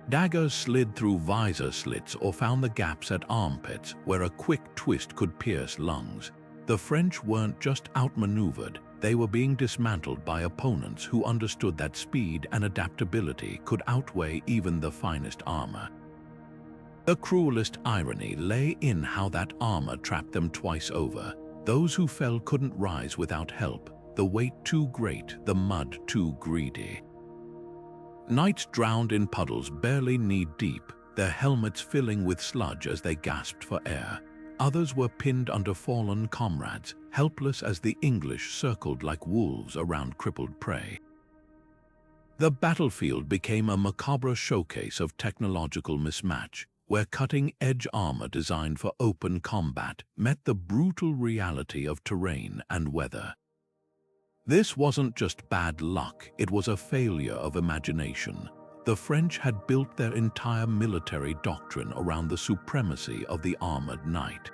Daggers slid through visor slits or found the gaps at armpits where a quick twist could pierce lungs. The French weren't just outmaneuvered, they were being dismantled by opponents who understood that speed and adaptability could outweigh even the finest armor. The cruelest irony lay in how that armor trapped them twice over. Those who fell couldn't rise without help, the weight too great, the mud too greedy. Knights drowned in puddles barely knee-deep, their helmets filling with sludge as they gasped for air. Others were pinned under fallen comrades, helpless as the English circled like wolves around crippled prey. The battlefield became a macabre showcase of technological mismatch. where cutting-edge armor designed for open combat met the brutal reality of terrain and weather. This wasn't just bad luck, it was a failure of imagination. The French had built their entire military doctrine around the supremacy of the armored knight.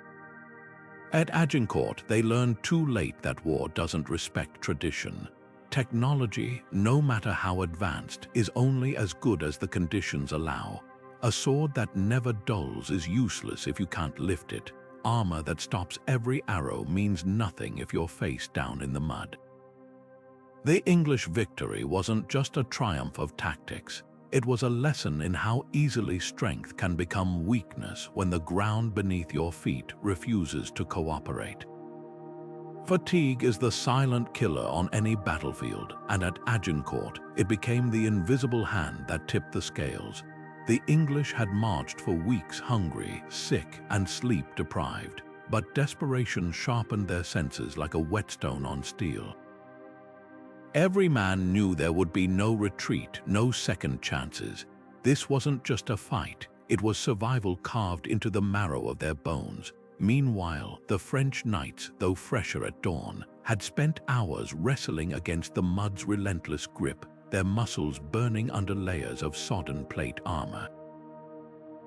At Agincourt, they learned too late that war doesn't respect tradition. Technology, no matter how advanced, is only as good as the conditions allow. A sword that never dulls is useless if you can't lift it. Armor that stops every arrow means nothing if you're face down in the mud. The English victory wasn't just a triumph of tactics. It was a lesson in how easily strength can become weakness when the ground beneath your feet refuses to cooperate. Fatigue is the silent killer on any battlefield, and at Agincourt, it became the invisible hand that tipped the scales. The English had marched for weeks hungry, sick, and sleep-deprived, but desperation sharpened their senses like a whetstone on steel. Every man knew there would be no retreat, no second chances. This wasn't just a fight, it was survival carved into the marrow of their bones. Meanwhile, the French knights, though fresher at dawn, had spent hours wrestling against the mud's relentless grip, their muscles burning under layers of sodden plate armor.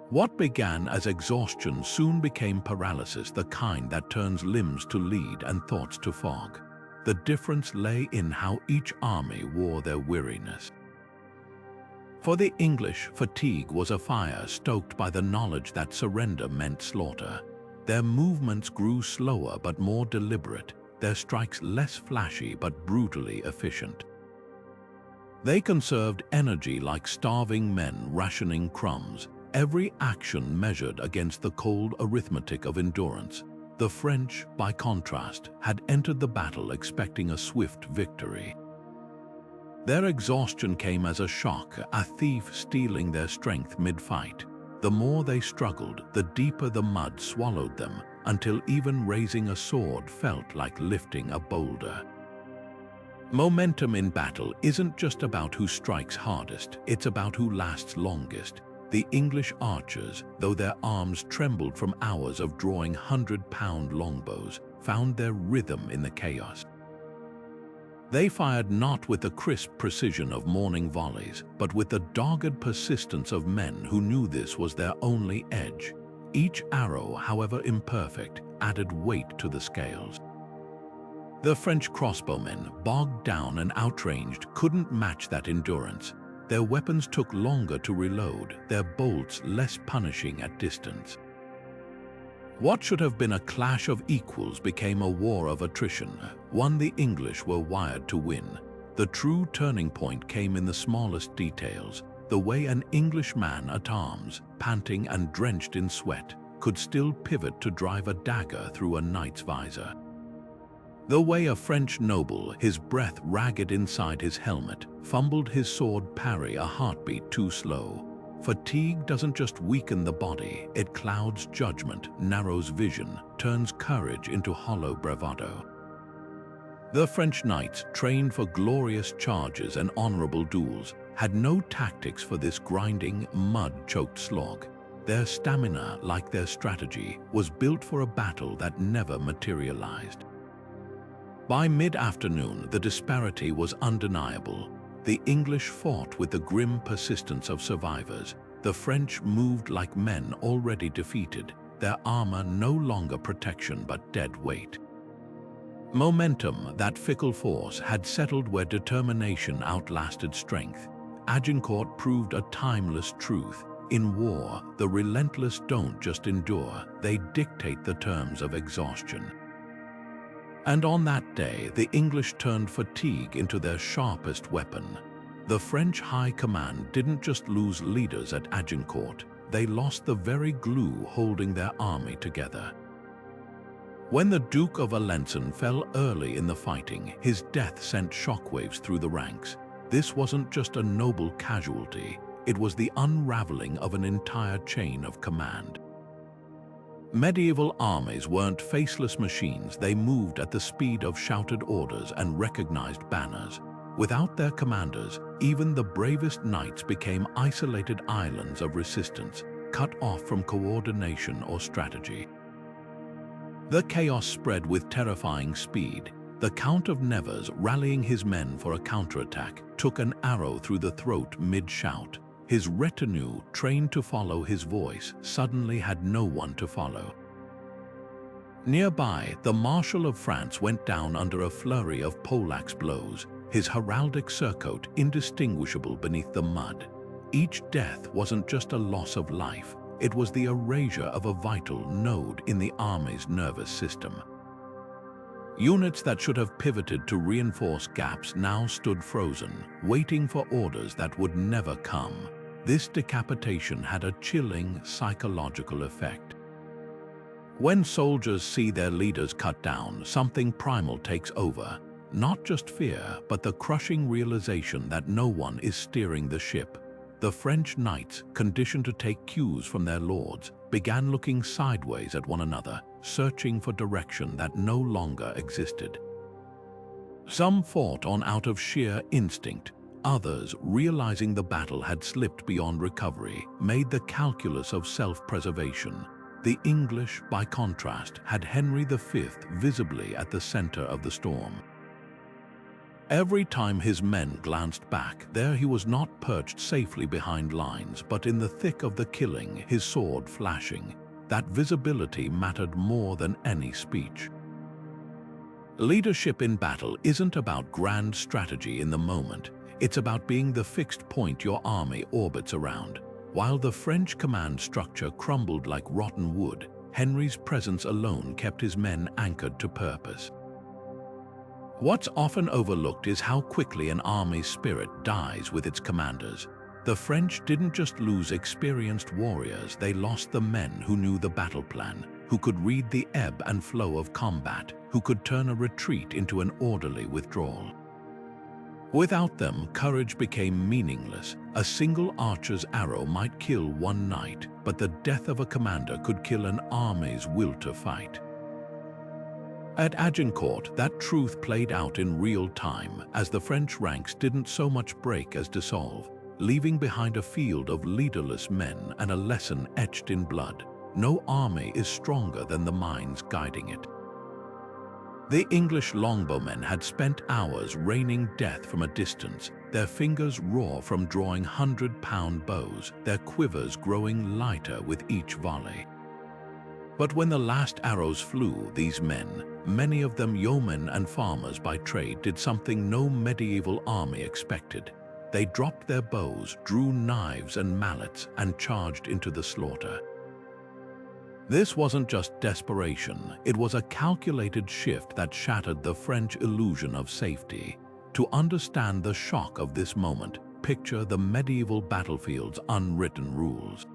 What began as exhaustion soon became paralysis, the kind that turns limbs to lead and thoughts to fog. The difference lay in how each army wore their weariness. For the English, fatigue was a fire stoked by the knowledge that surrender meant slaughter. Their movements grew slower but more deliberate, their strikes less flashy but brutally efficient. They conserved energy like starving men rationing crumbs, every action measured against the cold arithmetic of endurance. The French, by contrast, had entered the battle expecting a swift victory. Their exhaustion came as a shock, a thief stealing their strength mid-fight. The more they struggled, the deeper the mud swallowed them, until even raising a sword felt like lifting a boulder. Momentum in battle isn't just about who strikes hardest, it's about who lasts longest. The English archers, though their arms trembled from hours of drawing 100-pound longbows, found their rhythm in the chaos. They fired not with the crisp precision of morning volleys, but with the dogged persistence of men who knew this was their only edge. Each arrow, however imperfect, added weight to the scales. The French crossbowmen, bogged down and outranged, couldn't match that endurance. Their weapons took longer to reload, their bolts less punishing at distance. What should have been a clash of equals became a war of attrition, one the English were wired to win. The true turning point came in the smallest details, the way an English man at arms, panting and drenched in sweat, could still pivot to drive a dagger through a knight's visor. The way a French noble, his breath ragged inside his helmet, fumbled his sword parry a heartbeat too slow. Fatigue doesn't just weaken the body, it clouds judgment, narrows vision, turns courage into hollow bravado. The French knights, trained for glorious charges and honorable duels, had no tactics for this grinding, mud-choked slog. Their stamina, like their strategy, was built for a battle that never materialized. By mid-afternoon, the disparity was undeniable. The English fought with the grim persistence of survivors. The French moved like men already defeated, their armor no longer protection but dead weight. Momentum, that fickle force, had settled where determination outlasted strength. Agincourt proved a timeless truth. In war, the relentless don't just endure, they dictate the terms of exhaustion. And on that day, the English turned fatigue into their sharpest weapon. The French high command didn't just lose leaders at Agincourt, they lost the very glue holding their army together. When the Duke of Alençon fell early in the fighting, his death sent shockwaves through the ranks. This wasn't just a noble casualty, it was the unraveling of an entire chain of command. Medieval armies weren't faceless machines, they moved at the speed of shouted orders and recognized banners. Without their commanders, even the bravest knights became isolated islands of resistance, cut off from coordination or strategy. The chaos spread with terrifying speed. The Count of Nevers, rallying his men for a counterattack, took an arrow through the throat mid-shout. His retinue, trained to follow his voice, suddenly had no one to follow. Nearby, the Marshal of France went down under a flurry of poleaxe blows, his heraldic surcoat indistinguishable beneath the mud. Each death wasn't just a loss of life, it was the erasure of a vital node in the army's nervous system. Units that should have pivoted to reinforce gaps now stood frozen, waiting for orders that would never come. This decapitation had a chilling psychological effect. When soldiers see their leaders cut down, something primal takes over. Not just fear, but the crushing realization that no one is steering the ship. The French knights, conditioned to take cues from their lords, began looking sideways at one another, searching for direction that no longer existed. Some fought on out of sheer instinct. Others, realizing the battle had slipped beyond recovery, made the calculus of self-preservation. The English, by contrast, had Henry V visibly at the center of the storm. Every time his men glanced back, there he was not perched safely behind lines, but in the thick of the killing, his sword flashing. That visibility mattered more than any speech. Leadership in battle isn't about grand strategy in the moment. It's about being the fixed point your army orbits around. While the French command structure crumbled like rotten wood, Henry's presence alone kept his men anchored to purpose. What's often overlooked is how quickly an army's spirit dies with its commanders. The French didn't just lose experienced warriors, they lost the men who knew the battle plan, who could read the ebb and flow of combat, who could turn a retreat into an orderly withdrawal. Without them, courage became meaningless. A single archer's arrow might kill one knight, but the death of a commander could kill an army's will to fight. At Agincourt, that truth played out in real time, as the French ranks didn't so much break as dissolve, leaving behind a field of leaderless men and a lesson etched in blood. No army is stronger than the minds guiding it. The English longbowmen had spent hours raining death from a distance, their fingers raw from drawing 100-pound bows, their quivers growing lighter with each volley. But when the last arrows flew, these men, many of them yeomen and farmers by trade, did something no medieval army expected. They dropped their bows, drew knives and mallets, and charged into the slaughter. This wasn't just desperation, it was a calculated shift that shattered the French illusion of safety. To understand the shock of this moment, picture the medieval battlefield's unwritten rules.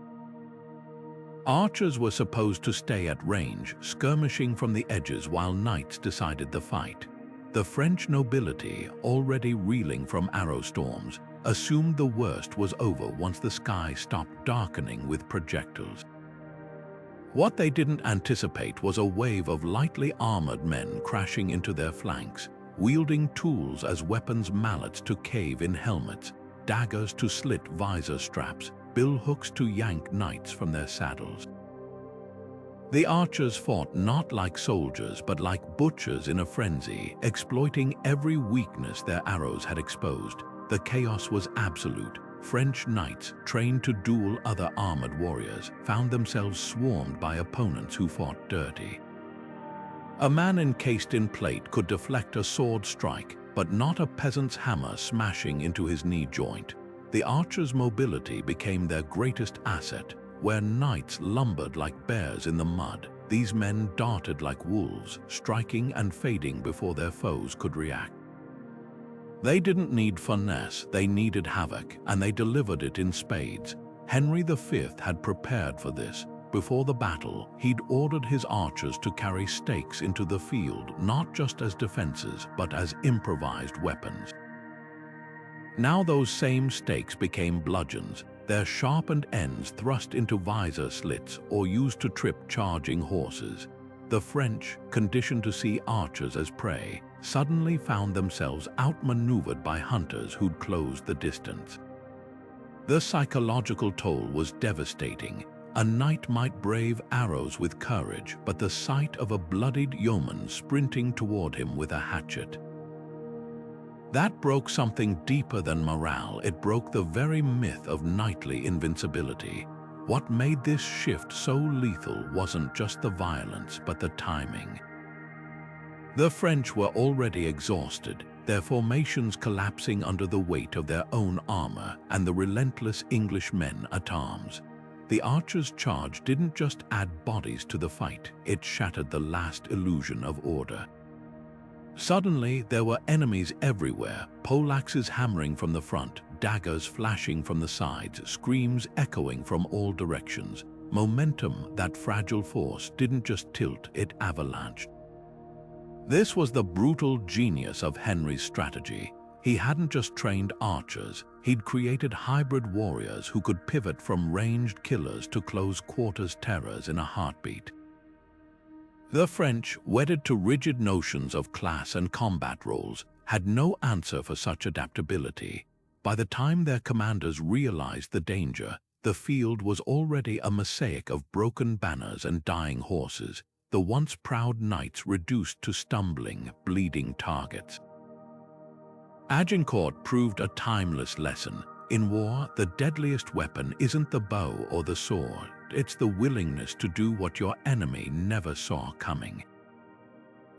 Archers were supposed to stay at range, skirmishing from the edges while knights decided the fight. The French nobility, already reeling from arrow storms, assumed the worst was over once the sky stopped darkening with projectiles. What they didn't anticipate was a wave of lightly armored men crashing into their flanks, wielding tools as weapons, mallets to cave in helmets, daggers to slit visor straps, billhooks to yank knights from their saddles. The archers fought not like soldiers but like butchers in a frenzy, exploiting every weakness their arrows had exposed. The chaos was absolute. French knights, trained to duel other armored warriors, found themselves swarmed by opponents who fought dirty. A man encased in plate could deflect a sword strike, but not a peasant's hammer smashing into his knee joint. The archers' mobility became their greatest asset. Where knights lumbered like bears in the mud, these men darted like wolves, striking and fading before their foes could react. They didn't need finesse, they needed havoc, and they delivered it in spades. Henry V had prepared for this. Before the battle, he'd ordered his archers to carry stakes into the field, not just as defenses, but as improvised weapons. Now those same stakes became bludgeons, their sharpened ends thrust into visor slits or used to trip charging horses. The French, conditioned to see archers as prey, suddenly found themselves outmaneuvered by hunters who'd closed the distance. The psychological toll was devastating. A knight might brave arrows with courage, but the sight of a bloodied yeoman sprinting toward him with a hatchet, that broke something deeper than morale. It broke the very myth of knightly invincibility. What made this shift so lethal wasn't just the violence, but the timing. The French were already exhausted, their formations collapsing under the weight of their own armor and the relentless English men at arms. The archers' charge didn't just add bodies to the fight, it shattered the last illusion of order. Suddenly, there were enemies everywhere, poleaxes hammering from the front, daggers flashing from the sides, screams echoing from all directions. Momentum, that fragile force, didn't just tilt, it avalanched. This was the brutal genius of Henry's strategy. He hadn't just trained archers, he'd created hybrid warriors who could pivot from ranged killers to close quarters terrors in a heartbeat. The French, wedded to rigid notions of class and combat roles, had no answer for such adaptability. By the time their commanders realized the danger, the field was already a mosaic of broken banners and dying horses, the once proud knights reduced to stumbling, bleeding targets. Agincourt proved a timeless lesson. In war, the deadliest weapon isn't the bow or the sword, it's the willingness to do what your enemy never saw coming.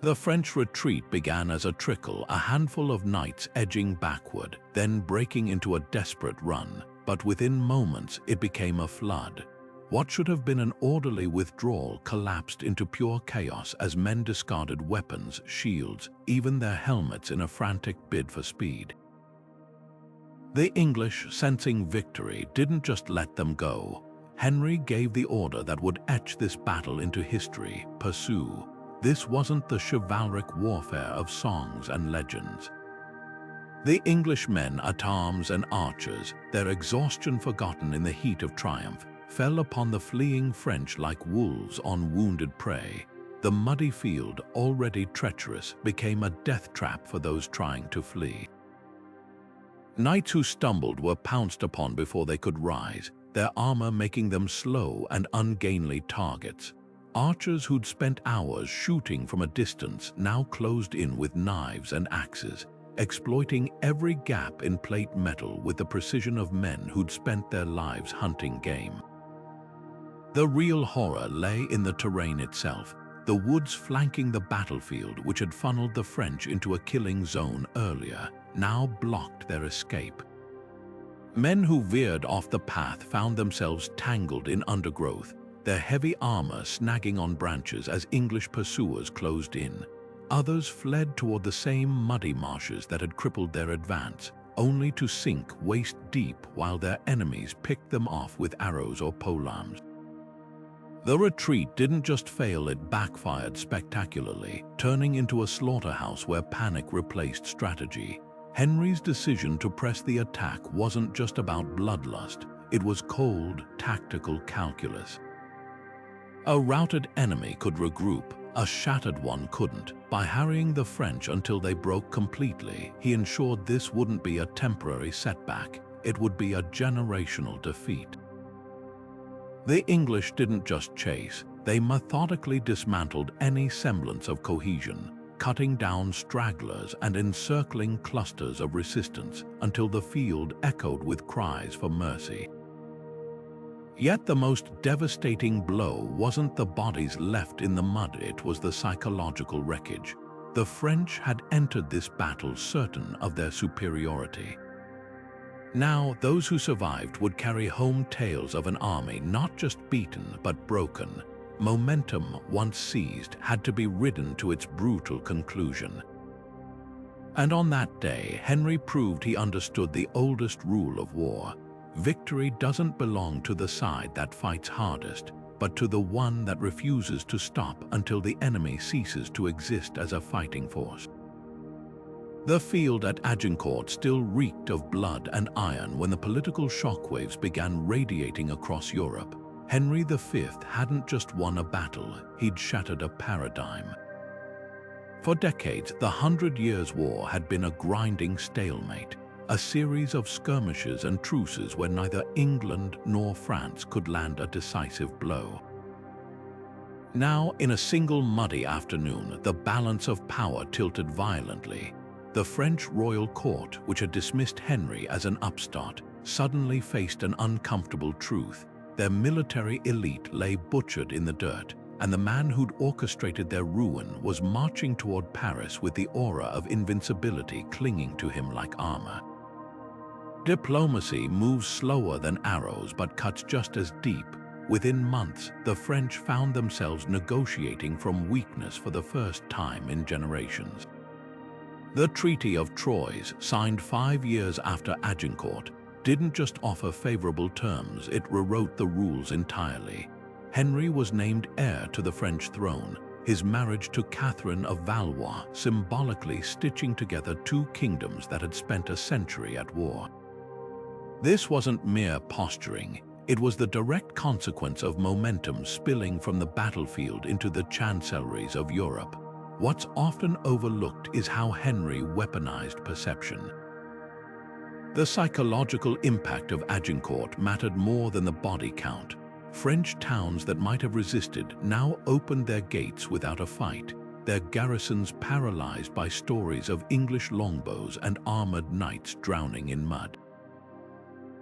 The French retreat began as a trickle, a handful of knights edging backward, then breaking into a desperate run, but within moments it became a flood. What should have been an orderly withdrawal collapsed into pure chaos as men discarded weapons, shields, even their helmets in a frantic bid for speed. The English, sensing victory, didn't just let them go. Henry gave the order that would etch this battle into history: pursue. This wasn't the chivalric warfare of songs and legends. The English men at arms and archers, their exhaustion forgotten in the heat of triumph, fell upon the fleeing French like wolves on wounded prey. The muddy field, already treacherous, became a death trap for those trying to flee. Knights who stumbled were pounced upon before they could rise, their armor making them slow and ungainly targets. Archers who'd spent hours shooting from a distance now closed in with knives and axes, exploiting every gap in plate metal with the precision of men who'd spent their lives hunting game. The real horror lay in the terrain itself, the woods flanking the battlefield which had funneled the French into a killing zone earlier, now blocked their escape. Men who veered off the path found themselves tangled in undergrowth, their heavy armor snagging on branches as English pursuers closed in. Others fled toward the same muddy marshes that had crippled their advance, only to sink waist-deep while their enemies picked them off with arrows or polearms. The retreat didn't just fail, it backfired spectacularly, turning into a slaughterhouse where panic replaced strategy. Henry's decision to press the attack wasn't just about bloodlust, it was cold, tactical calculus. A routed enemy could regroup, a shattered one couldn't. By harrying the French until they broke completely, he ensured this wouldn't be a temporary setback, it would be a generational defeat. The English didn't just chase, they methodically dismantled any semblance of cohesion, cutting down stragglers and encircling clusters of resistance until the field echoed with cries for mercy. Yet the most devastating blow wasn't the bodies left in the mud, it was the psychological wreckage. The French had entered this battle certain of their superiority. Now, those who survived would carry home tales of an army not just beaten but broken. Momentum, once seized, had to be ridden to its brutal conclusion. And on that day, Henry proved he understood the oldest rule of war. Victory doesn't belong to the side that fights hardest, but to the one that refuses to stop until the enemy ceases to exist as a fighting force. The field at Agincourt still reeked of blood and iron when the political shockwaves began radiating across Europe. Henry V hadn't just won a battle, he'd shattered a paradigm. For decades, the 100 Years' War had been a grinding stalemate. a series of skirmishes and truces where neither England nor France could land a decisive blow. Now, in a single muddy afternoon, the balance of power tilted violently. The French royal court, which had dismissed Henry as an upstart, suddenly faced an uncomfortable truth. Their military elite lay butchered in the dirt, and the man who'd orchestrated their ruin was marching toward Paris with the aura of invincibility clinging to him like armor. Diplomacy moves slower than arrows but cuts just as deep. Within months, the French found themselves negotiating from weakness for the first time in generations. The Treaty of Troyes, signed 5 years after Agincourt, didn't just offer favorable terms, it rewrote the rules entirely. Henry was named heir to the French throne, his marriage to Catherine of Valois symbolically stitching together two kingdoms that had spent a century at war. This wasn't mere posturing, it was the direct consequence of momentum spilling from the battlefield into the chancelleries of Europe. What's often overlooked is how Henry weaponized perception. The psychological impact of Agincourt mattered more than the body count. French towns that might have resisted now opened their gates without a fight, their garrisons paralyzed by stories of English longbows and armored knights drowning in mud.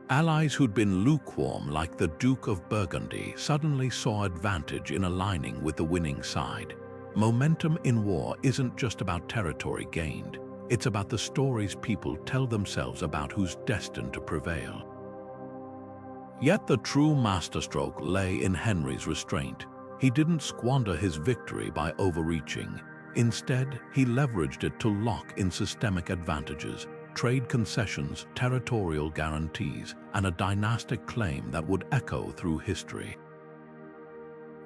Allies who'd been lukewarm, like the Duke of Burgundy, suddenly saw advantage in aligning with the winning side. Momentum in war isn't just about territory gained. It's about the stories people tell themselves about who's destined to prevail. Yet the true masterstroke lay in Henry's restraint. He didn't squander his victory by overreaching. Instead, he leveraged it to lock in systemic advantages, trade concessions, territorial guarantees, and a dynastic claim that would echo through history.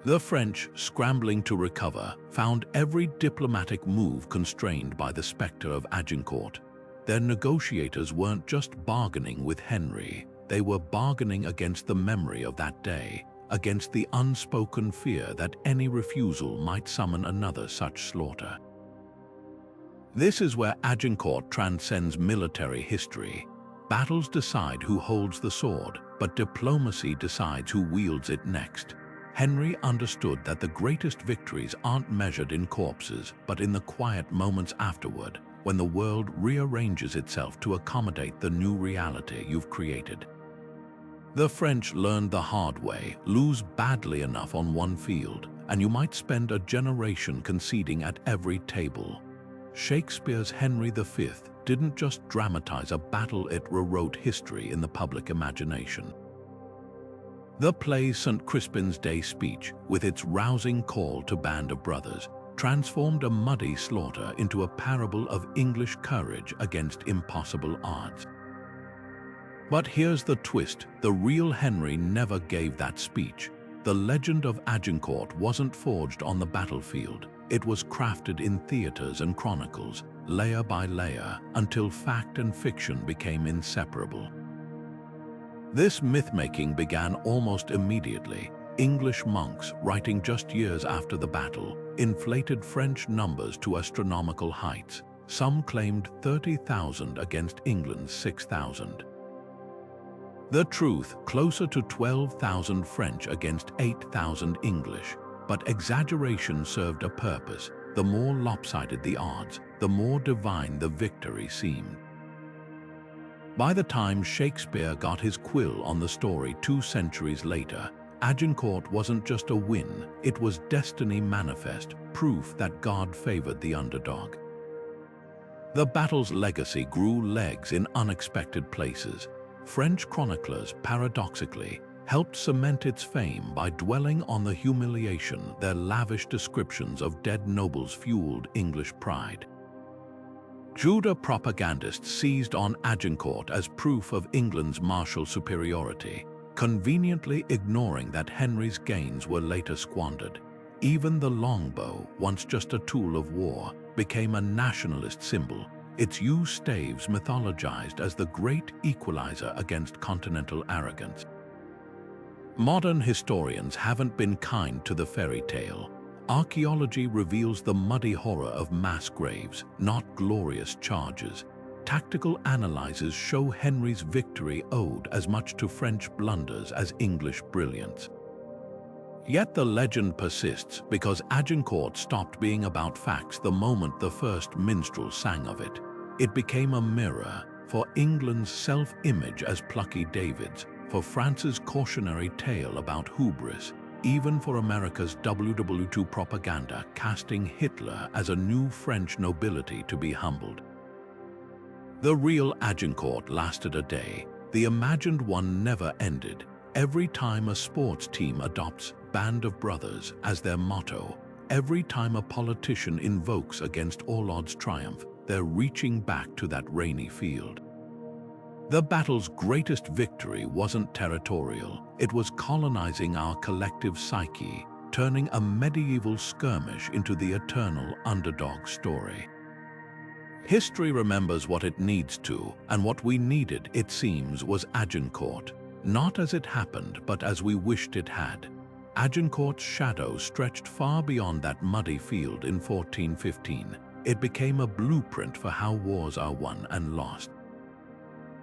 The French, scrambling to recover, found every diplomatic move constrained by the specter of Agincourt. Their negotiators weren't just bargaining with Henry, they were bargaining against the memory of that day, against the unspoken fear that any refusal might summon another such slaughter. This is where Agincourt transcends military history. Battles decide who holds the sword, but diplomacy decides who wields it next. Henry understood that the greatest victories aren't measured in corpses, but in the quiet moments afterward, when the world rearranges itself to accommodate the new reality you've created. The French learned the hard way: lose badly enough on one field, and you might spend a generation conceding at every table. Shakespeare's Henry V didn't just dramatize a battle, it rewrote history in the public imagination. The play's St. Crispin's Day speech, with its rousing call to band of brothers, transformed a muddy slaughter into a parable of English courage against impossible odds. But here's the twist: the real Henry never gave that speech. The legend of Agincourt wasn't forged on the battlefield. It was crafted in theaters and chronicles, layer by layer, until fact and fiction became inseparable. This myth-making began almost immediately. English monks, writing just years after the battle, inflated French numbers to astronomical heights. Some claimed 30,000 against England's 6,000. The truth, closer to 12,000 French against 8,000 English. But exaggeration served a purpose. The more lopsided the odds, the more divine the victory seemed. By the time Shakespeare got his quill on the story 2 centuries later, Agincourt wasn't just a win, it was destiny manifest, proof that God favored the underdog. The battle's legacy grew legs in unexpected places. French chroniclers, paradoxically, helped cement its fame by dwelling on the humiliation. Their lavish descriptions of dead nobles fueled English pride. Tudor propagandists seized on Agincourt as proof of England's martial superiority, conveniently ignoring that Henry's gains were later squandered. Even the longbow, once just a tool of war, became a nationalist symbol, its yew staves mythologized as the great equalizer against continental arrogance. Modern historians haven't been kind to the fairy tale. Archaeology reveals the muddy horror of mass graves, not glorious charges. tactical analyses show Henry's victory owed as much to French blunders as English brilliance. Yet the legend persists because Agincourt stopped being about facts the moment the first minstrel sang of it. It became a mirror for England's self-image as plucky Davids, for France's cautionary tale about hubris, even for America's WW2 propaganda casting Hitler as a new French nobility to be humbled. The real Agincourt lasted a day. The imagined one never ended. Every time a sports team adopts "Band of Brothers" as their motto, every time a politician invokes against all odds triumph, they're reaching back to that rainy field. The battle's greatest victory wasn't territorial, it was colonizing our collective psyche, turning a medieval skirmish into the eternal underdog story. History remembers what it needs to, and what we needed, it seems, was Agincourt. Not as it happened, but as we wished it had. Agincourt's shadow stretched far beyond that muddy field in 1415. It became a blueprint for how wars are won and lost.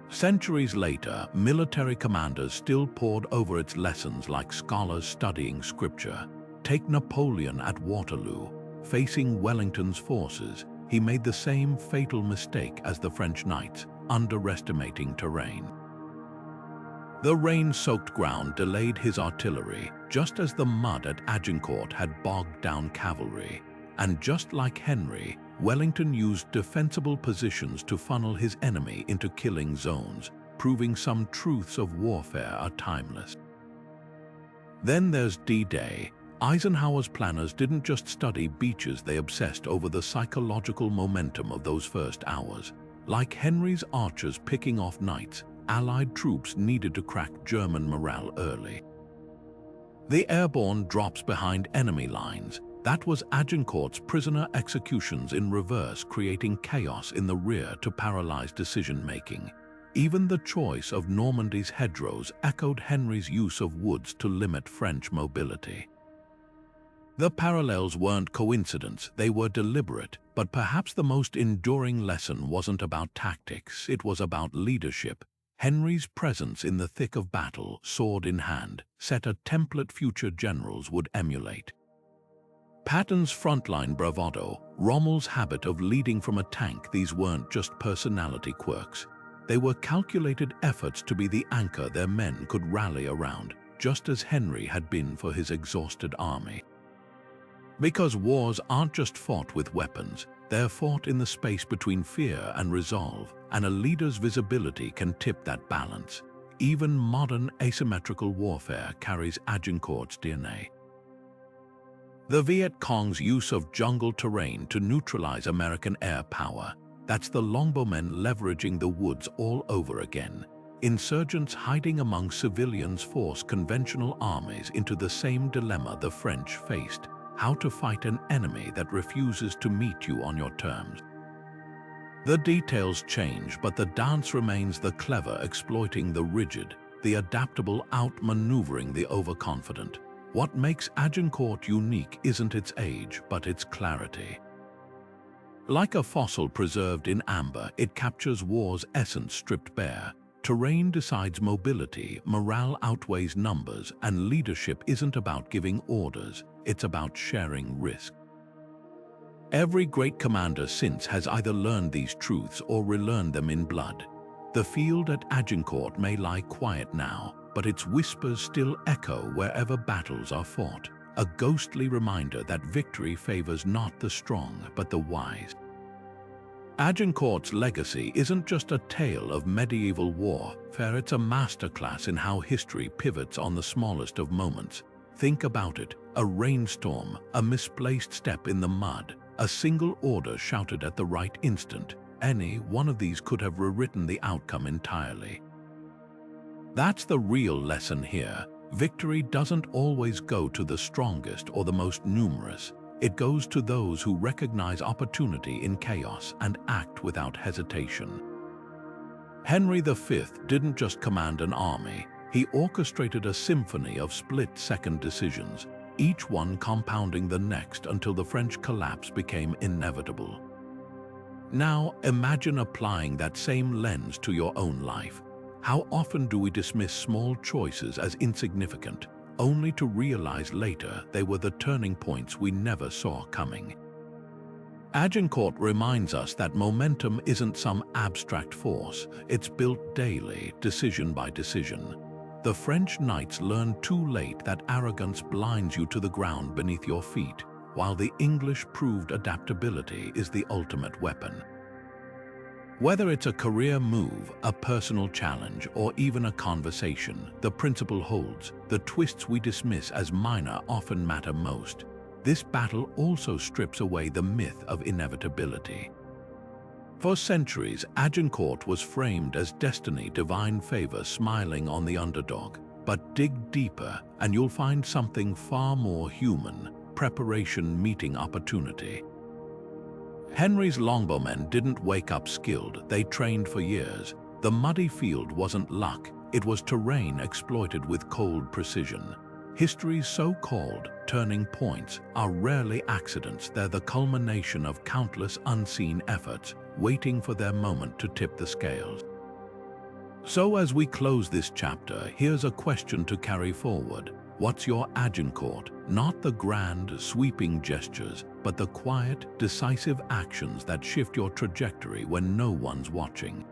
Centuries later, military commanders still pored over its lessons like scholars studying scripture. Take Napoleon at Waterloo. Facing Wellington's forces, he made the same fatal mistake as the French knights, underestimating terrain. The rain-soaked ground delayed his artillery, just as the mud at Agincourt had bogged down cavalry. And just like Henry, Wellington used defensible positions to funnel his enemy into killing zones, proving some truths of warfare are timeless. Then there's D-Day. Eisenhower's planners didn't just study beaches, they obsessed over the psychological momentum of those first hours. Like Henry's archers picking off knights, Allied troops needed to crack German morale early. The airborne drops behind enemy lines. That was Agincourt's prisoner executions in reverse, creating chaos in the rear to paralyze decision-making. Even the choice of Normandy's hedgerows echoed Henry's use of woods to limit French mobility. The parallels weren't coincidence, they were deliberate, but perhaps the most enduring lesson wasn't about tactics, it was about leadership. Henry's presence in the thick of battle, sword in hand, set a template future generals would emulate. Patton's frontline bravado, Rommel's habit of leading from a tank, these weren't just personality quirks. They were calculated efforts to be the anchor their men could rally around, just as Henry had been for his exhausted army. Because wars aren't just fought with weapons, they're fought in the space between fear and resolve, and a leader's visibility can tip that balance. Even modern asymmetrical warfare carries Agincourt's DNA. The Viet Cong's use of jungle terrain to neutralize American air power. That's the longbowmen leveraging the woods all over again. Insurgents hiding among civilians force conventional armies into the same dilemma the French faced: how to fight an enemy that refuses to meet you on your terms. The details change, but the dance remains: the clever exploiting the rigid, the adaptable outmaneuvering the overconfident. What makes Agincourt unique isn't its age, but its clarity. Like a fossil preserved in amber, it captures war's essence stripped bare. Terrain decides mobility, morale outweighs numbers, and leadership isn't about giving orders, it's about sharing risk. Every great commander since has either learned these truths or relearned them in blood. The field at Agincourt may lie quiet now, but its whispers still echo wherever battles are fought, a ghostly reminder that victory favors not the strong but the wise. Agincourt's legacy isn't just a tale of medieval warfare, it's a masterclass in how history pivots on the smallest of moments. Think about it: a rainstorm, a misplaced step in the mud, a single order shouted at the right instant. Any one of these could have rewritten the outcome entirely. That's the real lesson here. Victory doesn't always go to the strongest or the most numerous. It goes to those who recognize opportunity in chaos and act without hesitation. Henry V didn't just command an army, he orchestrated a symphony of split-second decisions, each one compounding the next until the French collapse became inevitable. Now imagine applying that same lens to your own life. How often do we dismiss small choices as insignificant, only to realize later they were the turning points we never saw coming? Agincourt reminds us that momentum isn't some abstract force, it's built daily, decision by decision. The French knights learned too late that arrogance blinds you to the ground beneath your feet, while the English proved adaptability is the ultimate weapon. Whether it's a career move, a personal challenge, or even a conversation, the principle holds. The twists we dismiss as minor often matter most. This battle also strips away the myth of inevitability. For centuries, Agincourt was framed as destiny, divine favor smiling on the underdog. But dig deeper, and you'll find something far more human: preparation meeting opportunity. Henry's longbowmen didn't wake up skilled, they trained for years. The muddy field wasn't luck, it was terrain exploited with cold precision. History's so-called turning points are rarely accidents, they're the culmination of countless unseen efforts, waiting for their moment to tip the scales. So as we close this chapter, here's a question to carry forward. What's your Agincourt? Not the grand, sweeping gestures, but the quiet, decisive actions that shift your trajectory when no one's watching.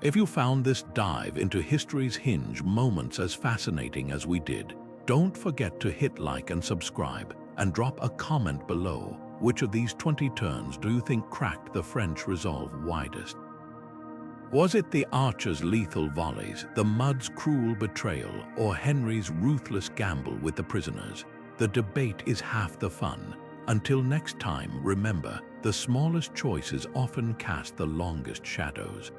If you found this dive into history's hinge moments as fascinating as we did, don't forget to hit like and subscribe, and drop a comment below. Which of these 20 turns do you think cracked the French resolve widest? Was it the archer's lethal volleys, the mud's cruel betrayal, or Henry's ruthless gamble with the prisoners? The debate is half the fun. Until next time, remember, the smallest choices often cast the longest shadows.